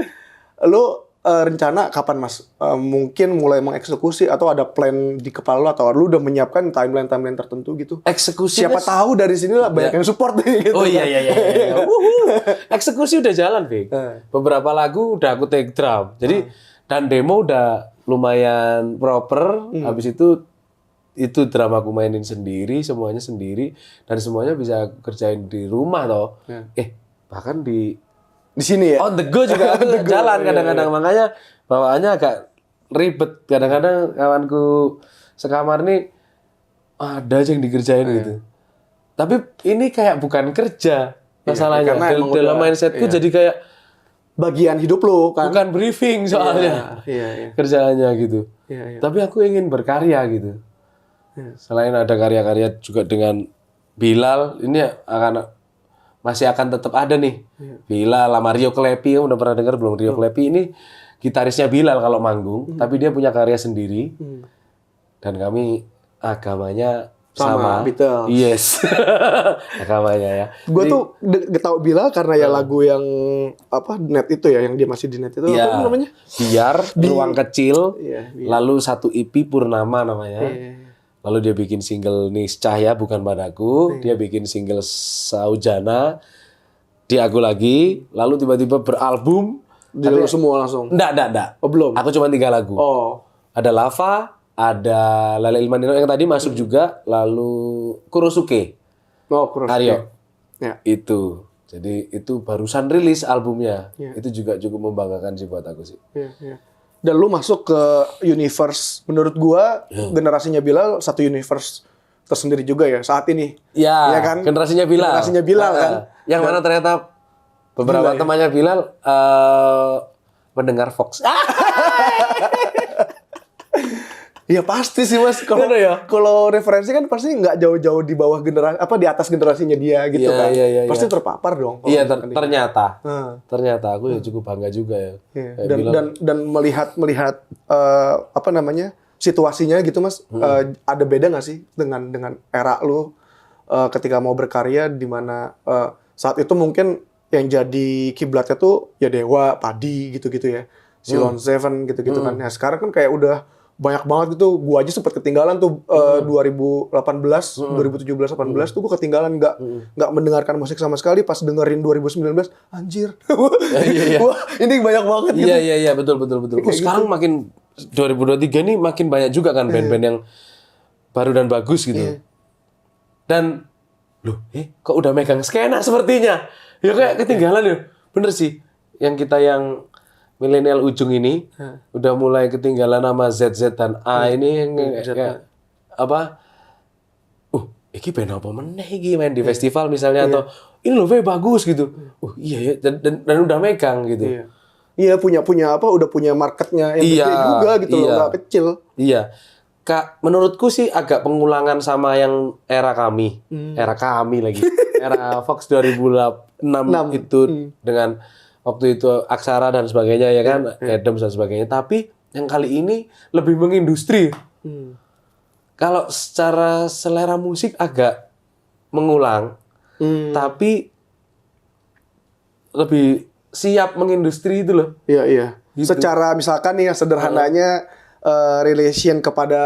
Lu rencana kapan Mas mungkin mulai mengeksekusi atau ada plan di kepala lu atau lu udah menyiapkan timeline tertentu gitu? Eksekusi Siapa tahu dari sini lah banyak yang support nih gitu. Oh iya. Eksekusi udah jalan, Vic. Beberapa lagu udah aku take drum. Jadi dan demo udah lumayan proper. Habis itu drum aku mainin sendiri, semuanya sendiri dan semuanya bisa aku kerjain di rumah toh. Bahkan di sini ya. on the go juga aku jalan kadang-kadang. Makanya bawaannya agak ribet. Kadang-kadang kawanku sekamar nih ada aja yang dikerjain gitu. Tapi ini kayak bukan kerja masalahnya. Dalam mindsetku jadi kayak bagian hidup lo kan. bukan briefing soalnya. Iya. Kerjaannya gitu. Iya. Tapi aku ingin berkarya gitu. Selain ada karya-karya juga dengan Bilal, ini masih akan tetap ada nih. Bilal sama Rio Klepi, udah pernah dengar belum? Rio Klepi ini gitarisnya Bilal kalau manggung, tapi dia punya karya sendiri. Dan kami agamanya sama. Beatles. Yes. Agamanya ya. Gue tuh tau Bilal karena ya lagu yang net itu ya, yang dia masih di net itu Ya, apa namanya? Biar Ruang Kecil, Iya. lalu 1 EP Purnama namanya. Lalu dia bikin single Niscaya Bukan Padaku, dia bikin single Saujana, di Aku Lagi, lalu tiba-tiba beralbum. Di lu semua langsung. Enggak. Oh, belum. Aku cuma 3 lagu. Oh. Ada Lava, ada Lale Ilmanino yang tadi masuk juga, lalu Kurosuke, Aryo. Ya. Itu. Jadi itu barusan rilis albumnya. Itu juga cukup membanggakan sih buat aku sih. Iya. Dan lu masuk ke universe, menurut gua generasinya Bilal satu universe tersendiri juga ya saat ini. Ya, Iya kan? generasinya Bilal. Generasinya Bilal kan. Yang mana ternyata beberapa Gila, ya. temannya Bilal mendengar Fox. Iya pasti sih Mas. Kalau Bener ya? kalau referensi kan pasti nggak jauh-jauh di bawah generasi di atas generasinya dia gitu Iya, kan. iya, Pasti iya. terpapar dong. kalau Iya, misalkan dia. ternyata. Hmm. Ternyata aku ya cukup bangga juga ya. Iya. Kayak Dan, Bilal. dan melihat apa namanya situasinya gitu Mas, ada beda nggak sih dengan era lu ketika mau berkarya di mana saat itu mungkin yang jadi kiblatnya tuh ya Dewa, Padi gitu-gitu ya, Silon Seven gitu-gitu kan. Nah sekarang kan kayak udah banyak banget gitu. Gua aja sempat ketinggalan tuh 2018, 2017, 18 tuh gua ketinggalan nggak mendengarkan musik sama sekali. Pas dengerin 2019, anjir. Iya. Wah, ini banyak banget gitu. Iya, betul. Sekarang makin 2023 ini makin banyak juga kan band-band yang baru dan bagus gitu. Dan loh, kok udah megang skena sepertinya. Ya kayak ketinggalan ya. Bener sih. Yang kita yang milenial ujung ini udah mulai ketinggalan sama ZZ dan A ini yang kayak apa? Iki band apa meneh iki main di festival misalnya atau ini loh bagus gitu. Iya ya dan udah megang gitu. Iya. Iya punya apa udah punya marketnya yang gede juga gitu loh, nggak kecil. Iya. Kak, menurutku sih agak pengulangan sama yang era kami lagi. Era Fox 2006 itu dengan waktu itu Aksara dan sebagainya ya kan, Adams dan sebagainya. Tapi yang kali ini lebih mengindustri. Kalau secara selera musik agak mengulang, tapi lebih siap mengindustri itu loh. Iya. Gitu. Secara misalkan nih sederhananya relation kepada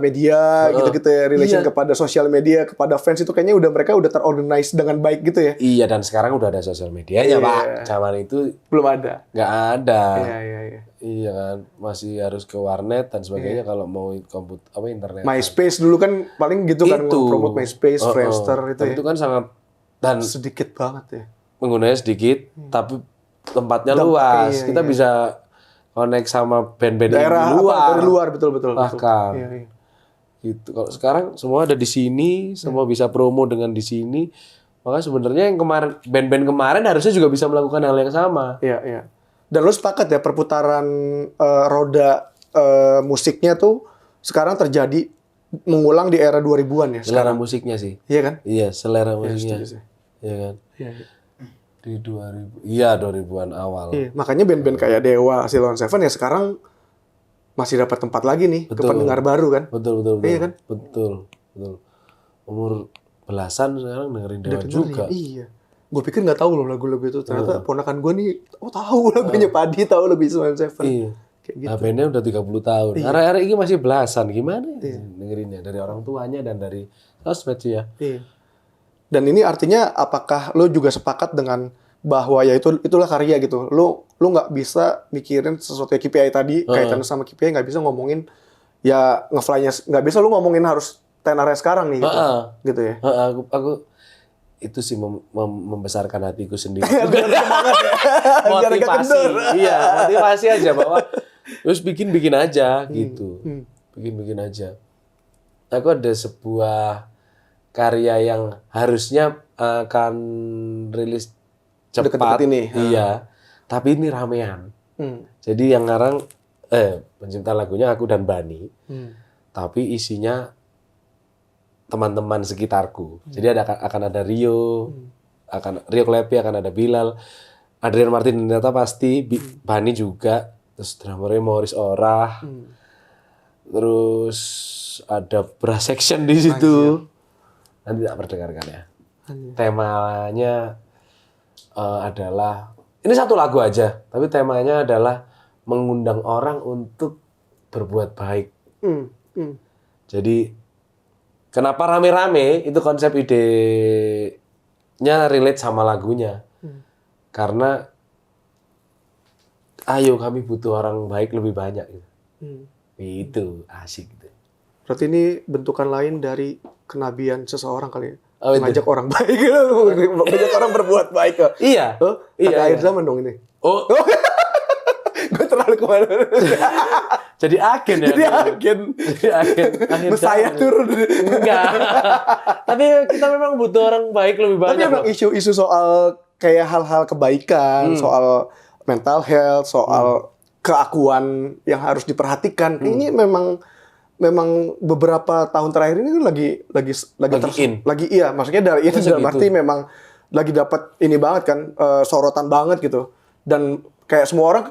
media gitu-gitu ya, relation kepada sosial media, kepada fans itu kayaknya mereka udah terorganize dengan baik gitu ya. Iya, dan sekarang udah ada sosial medianya, Pak. Zaman itu Belum ada. nggak ada. Iya. Iya kan, masih harus ke warnet dan sebagainya kalau mau internet. MySpace dulu kan paling gitu kan promote MySpace, Friendster Tapi itu kan sangat dan sedikit banget ya. penggunanya sedikit, tapi tempatnya luas. Kita bisa connect sama band-band Daerah di luar. dari luar betul. Bahkan. Iya. Gitu. Kalau sekarang semua ada di sini, semua bisa promo dengan di sini. Maka sebenarnya yang kemarin band-band kemarin harusnya juga bisa melakukan hal yang sama. Iya. Dan lu sepakat ya perputaran roda musiknya tuh sekarang terjadi mengulang di era 2000-an ya. Selera musiknya sih. Iya kan? Iya, selera musiknya. setuju sih. Iya kan? Iya. Di 2000-an awal. Iya, makanya band-band kayak Dewa, Silon Seven ya sekarang masih dapat tempat lagi nih ke pendengar baru kan? Betul. Iya kan? Betul. Umur belasan sekarang dengerin Dewa juga. Iya. Gue pikir nggak tahu loh lagu-lagu itu. Ternyata ponakan gue nih, tahu lagunya Padi, tahu lagu Silon Seven. Iya. Kayak gitu. Nah, bandnya udah 30 tahun. Arek-arek ini masih belasan. Gimana ya dengerinnya? Dari orang tuanya dan dari sosmed sih ya. Iya. Dan ini artinya apakah lo juga sepakat dengan bahwa ya itulah karya gitu. Lo nggak bisa mikirin sesuatu kayak KPI tadi kaitan sama KPI, nggak bisa ngomongin ya ngefly-nya, nggak bisa lo ngomongin harus tenarnya sekarang nih gitu. Gitu ya. Aku itu sih membesarkan hatiku sendiri. Biar semangat ya. Biar nggak kendor. Iya, motivasi aja bahwa terus bikin aja gitu. Bikin aja. Aku ada sebuah karya yang harusnya akan rilis cepat. Deket-deket ini. Iya. Tapi ini ramean. Jadi yang ngarang pencipta lagunya aku dan Bani. Tapi isinya teman-teman sekitarku. Jadi akan ada Rio, Rio Klepi, akan ada Bilal, Adrian Martin ternyata pasti, Bani juga, terus drummernya Morris Orah, terus ada brass section di situ. Nanti tak perdengarkan ya. Temanya adalah ini satu lagu aja, tapi temanya adalah mengundang orang untuk berbuat baik. Jadi kenapa rame-rame itu konsep idenya relate sama lagunya. Karena ayo kami butuh orang baik lebih banyak gitu. Itu asik gitu. Berarti ini bentukan lain dari kenabian seseorang kali ya. Oh, mengajak orang baik, mengajak orang berbuat baik. Iya. Iya. Akhir zaman dong ini. Oh. Gue terlalu kemana. Jadi agen ya. Jadi agen. Jadi agen. Saya turun. Enggak. Tapi kita memang butuh orang baik lebih Tapi banyak. emang loh. isu-isu soal kayak hal-hal kebaikan, soal mental health, soal keakuan yang harus diperhatikan. Ini memang beberapa tahun terakhir ini kan lagi iya, maksudnya dari ini Masa dalam gitu? arti memang lagi dapat ini banget kan, sorotan banget gitu. Dan kayak semua orang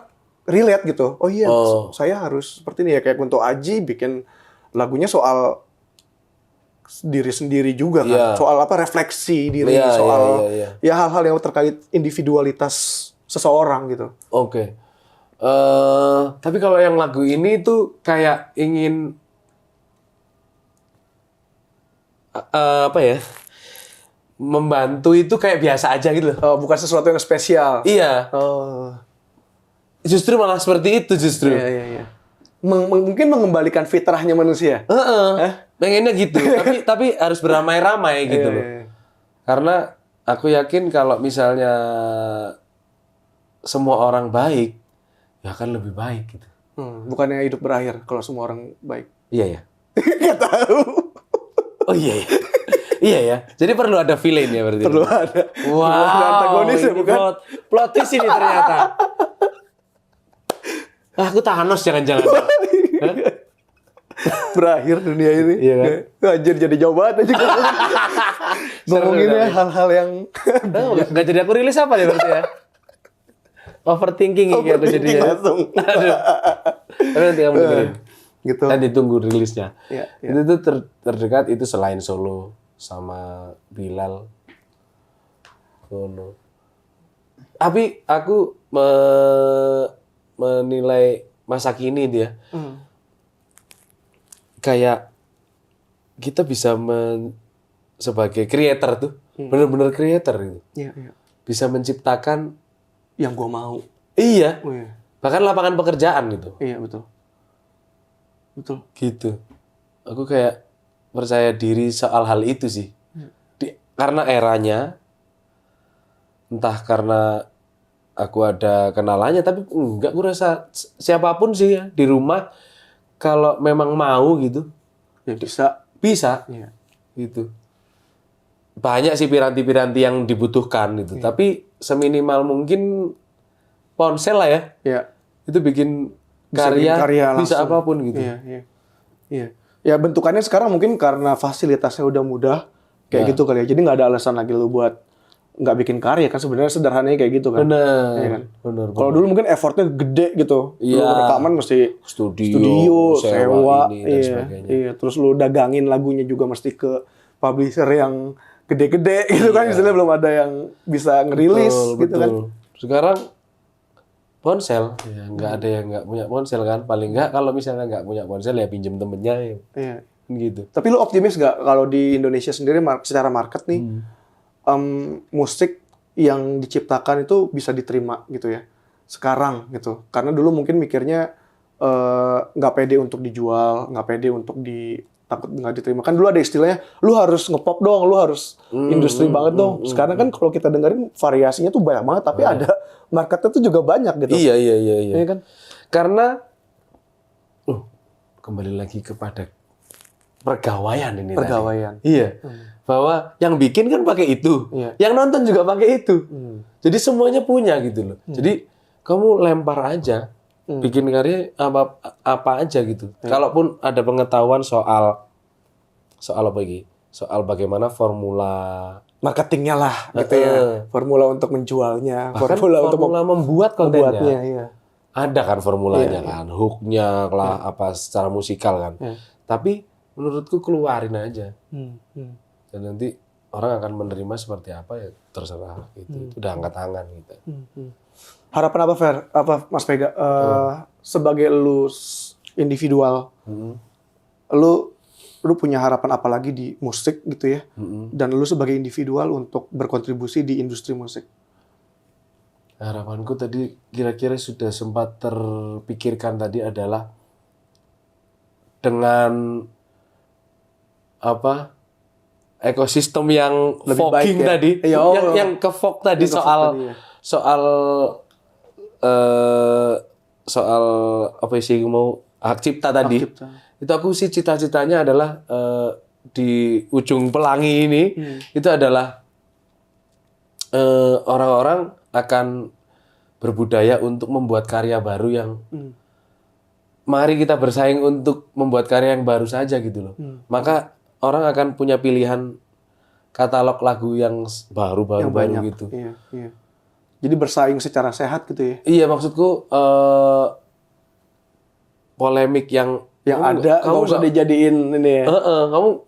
relate gitu. Oh iya, saya harus seperti ini ya, kayak Kunto Aji bikin lagunya soal diri sendiri juga kan. Iya. Soal apa, refleksi diri, Iya, soal iya. ya hal-hal yang terkait individualitas seseorang gitu. Oke. Tapi kalau yang lagu ini tuh kayak ingin apa ya? Membantu itu kayak biasa aja gitu loh. Oh, bukan sesuatu yang spesial. Iya. Oh. Justru malah seperti itu justru. Iya. Mungkin mengembalikan fitrahnya manusia. Pengennya gitu. tapi harus beramai-ramai gitu loh. Iya. Karena aku yakin kalau misalnya semua orang baik, ya akan lebih baik gitu. Bukannya hidup berakhir kalau semua orang baik. Iya ya. Nggak tahu. Oh iya ya. Iya ya. Jadi perlu ada villain ya berarti. Perlu ada. Wow. Ada antagonis ya, ini bukan? Plot twist ini ternyata. Aku Thanos jangan-jangan. Hah? Berakhir dunia ini. Iya kan? Anjir, jadi jauh banget aja. Ngomonginnya hal-hal yang Oh, nggak jadi aku rilis apa ya berarti ya? Overthinking ini aku jadi ya. langsung. Aduh. Tapi nanti kamu dengerin. Gitu. Nanti tunggu rilisnya. Iya. Itu tuh terdekat itu selain Solo sama Bilal. Sono. Tapi aku menilai masa kini dia kayak kita bisa sebagai creator tuh bener-bener creator gitu. Iya. Bisa menciptakan Yang gua mau. iya Oh, iya. bahkan lapangan pekerjaan gitu. Iya, betul. Betul. Gitu. Aku kayak percaya diri soal hal itu sih. Karena eranya, entah karena aku ada kenalannya, tapi enggak, gue rasa siapapun sih ya di rumah, kalau memang mau gitu, Ya bisa. bisa. Iya. Gitu. Banyak sih piranti-piranti yang dibutuhkan gitu. Tapi seminimal mungkin ponsel lah ya. Iya. Itu bikin Bisa bikin karya bisa langsung. apapun gitu. Iya. Ya bentukannya sekarang mungkin karena fasilitasnya udah mudah kayak gitu kali ya. Jadi nggak ada alasan lagi lu buat nggak bikin karya kan, sebenarnya sederhananya kayak gitu kan. Bener. Iya kan? Bener. Kalau dulu mungkin effortnya gede gitu. Lu Iya. rekaman mesti Studio, sewa, ini dan sebagainya. Iya. Terus lu dagangin lagunya juga mesti ke publisher yang gede-gede gitu kan. Istilahnya belum ada yang bisa ngerilis gitu kan. Sekarang ponsel, ya nggak ada yang nggak punya ponsel kan. Paling nggak kalau misalnya nggak punya ponsel ya pinjem temennya ya. Iya. Gitu. Tapi lu optimis gak kalau di Indonesia sendiri secara market nih musik yang diciptakan itu bisa diterima gitu ya sekarang gitu? Karena dulu mungkin mikirnya nggak pede untuk dijual, nggak pede untuk takut nggak diterima. Kan dulu ada istilahnya, lu harus ngepop dong, lu harus industri banget dong. Sekarang kan kalau kita dengerin variasinya tuh banyak banget, tapi ada marketnya tuh juga banyak gitu. Iya. Iya kan? Karena kembali lagi kepada pergawaian ini. Pergawaian. Tadi. Iya. Bahwa yang bikin kan pakai itu, Iya. yang nonton juga pakai itu. Jadi semuanya punya gitu loh. Jadi kamu lempar aja, bikin karya apa aja gitu. Kalaupun ada pengetahuan soal apa lagi? Soal bagaimana formula Marketingnya lah gitu ya. Formula untuk menjualnya, bahkan formula untuk membuat kontennya. membuatnya. Iya. Ada kan formulanya kan, hooknya lah, apa secara musikal kan. Tapi menurutku keluarin aja. Dan nanti orang akan menerima seperti apa ya terserah gitu. Udah angkat tangan gitu. Harapan apa, Fer? Apa Mas Vega? Sebagai lu individual, lu punya harapan apa lagi di musik gitu ya? Dan lu sebagai individual untuk berkontribusi di industri musik. Harapanku tadi kira-kira sudah sempat terpikirkan tadi adalah dengan apa ekosistem yang Lebih fogging baik ya? tadi, Iya, yang ke fog tadi Yang ke fog soal tadi, ya. soal apa sih mau hak cipta tadi. Hak cipta. Itu aku sih cita-citanya adalah di ujung pelangi ini itu adalah orang-orang akan berbudaya untuk membuat karya baru yang mari kita bersaing untuk membuat karya yang baru saja gitu loh. Maka orang akan punya pilihan katalog lagu yang baru-baru gitu. Iya, iya. Jadi bersaing secara sehat gitu ya. Iya, maksudku polemik yang Ada nggak usah dijadiin ini ya.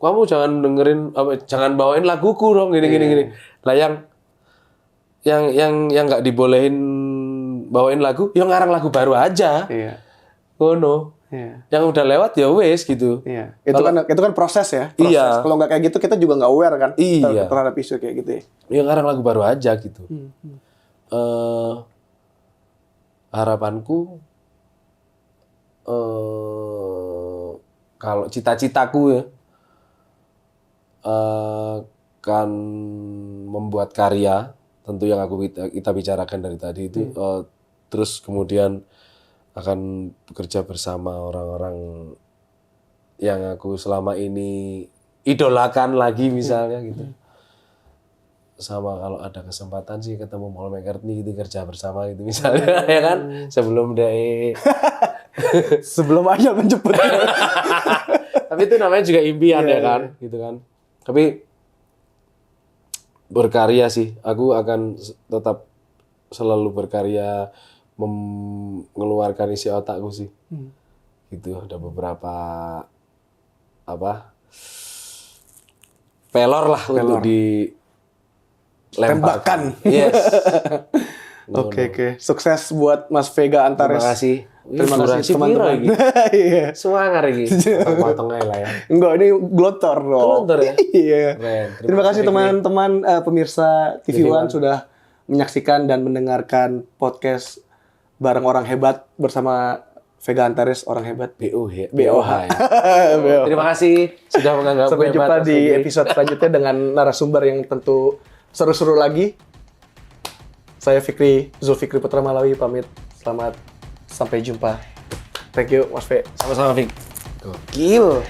kamu jangan dengerin jangan bawain laguku dong gini. Lah yang nggak dibolehin bawain lagu, yang ngarang lagu baru aja. Iya. Ngono. Iya. Yang udah lewat ya wes gitu. Iya. Itu kan proses ya. Proses. Iya. Kalau nggak kayak gitu kita juga nggak aware kan. Iya. Terhadap isu kayak gitu ya. Yang ngarang lagu baru aja gitu. Harapanku kalau cita-citaku ya akan membuat karya, tentu yang kita bicarakan dari tadi itu, terus kemudian akan bekerja bersama orang-orang yang aku selama ini idolakan lagi misalnya gitu. Sama kalau ada kesempatan sih ketemu Paul McCartney gitu, kerja bersama gitu misalnya ya kan, sebelum dia Sebelum ajal menjemput. tapi itu namanya juga impian ya kan, gitu kan. Tapi berkarya sih, aku akan tetap selalu berkarya, mengeluarkan isi otakku sih. Gitu, ada beberapa pelor lah untuk Tembakan. Yes. Oke. Sukses buat Mas Vega Antares. Terima kasih. Terima kasih teman-teman. Iya. Semangar iki. Potong aja lah ya. Enggak, ini glotor dong. Glotor ya? Iya. Keren. Terima kasih teman-teman pemirsa TV One sudah menyaksikan dan mendengarkan podcast Bareng Orang Hebat bersama Vega Antares, orang hebat. BOH. BOH. Terima kasih sudah menganggap Sampai jumpa di episode selanjutnya dengan narasumber yang tentu seru-seru lagi. Saya Zulfikri Putra Malawi pamit. Selamat sampai jumpa. Thank you, Mas V. Sama-sama, Vic. Gokil.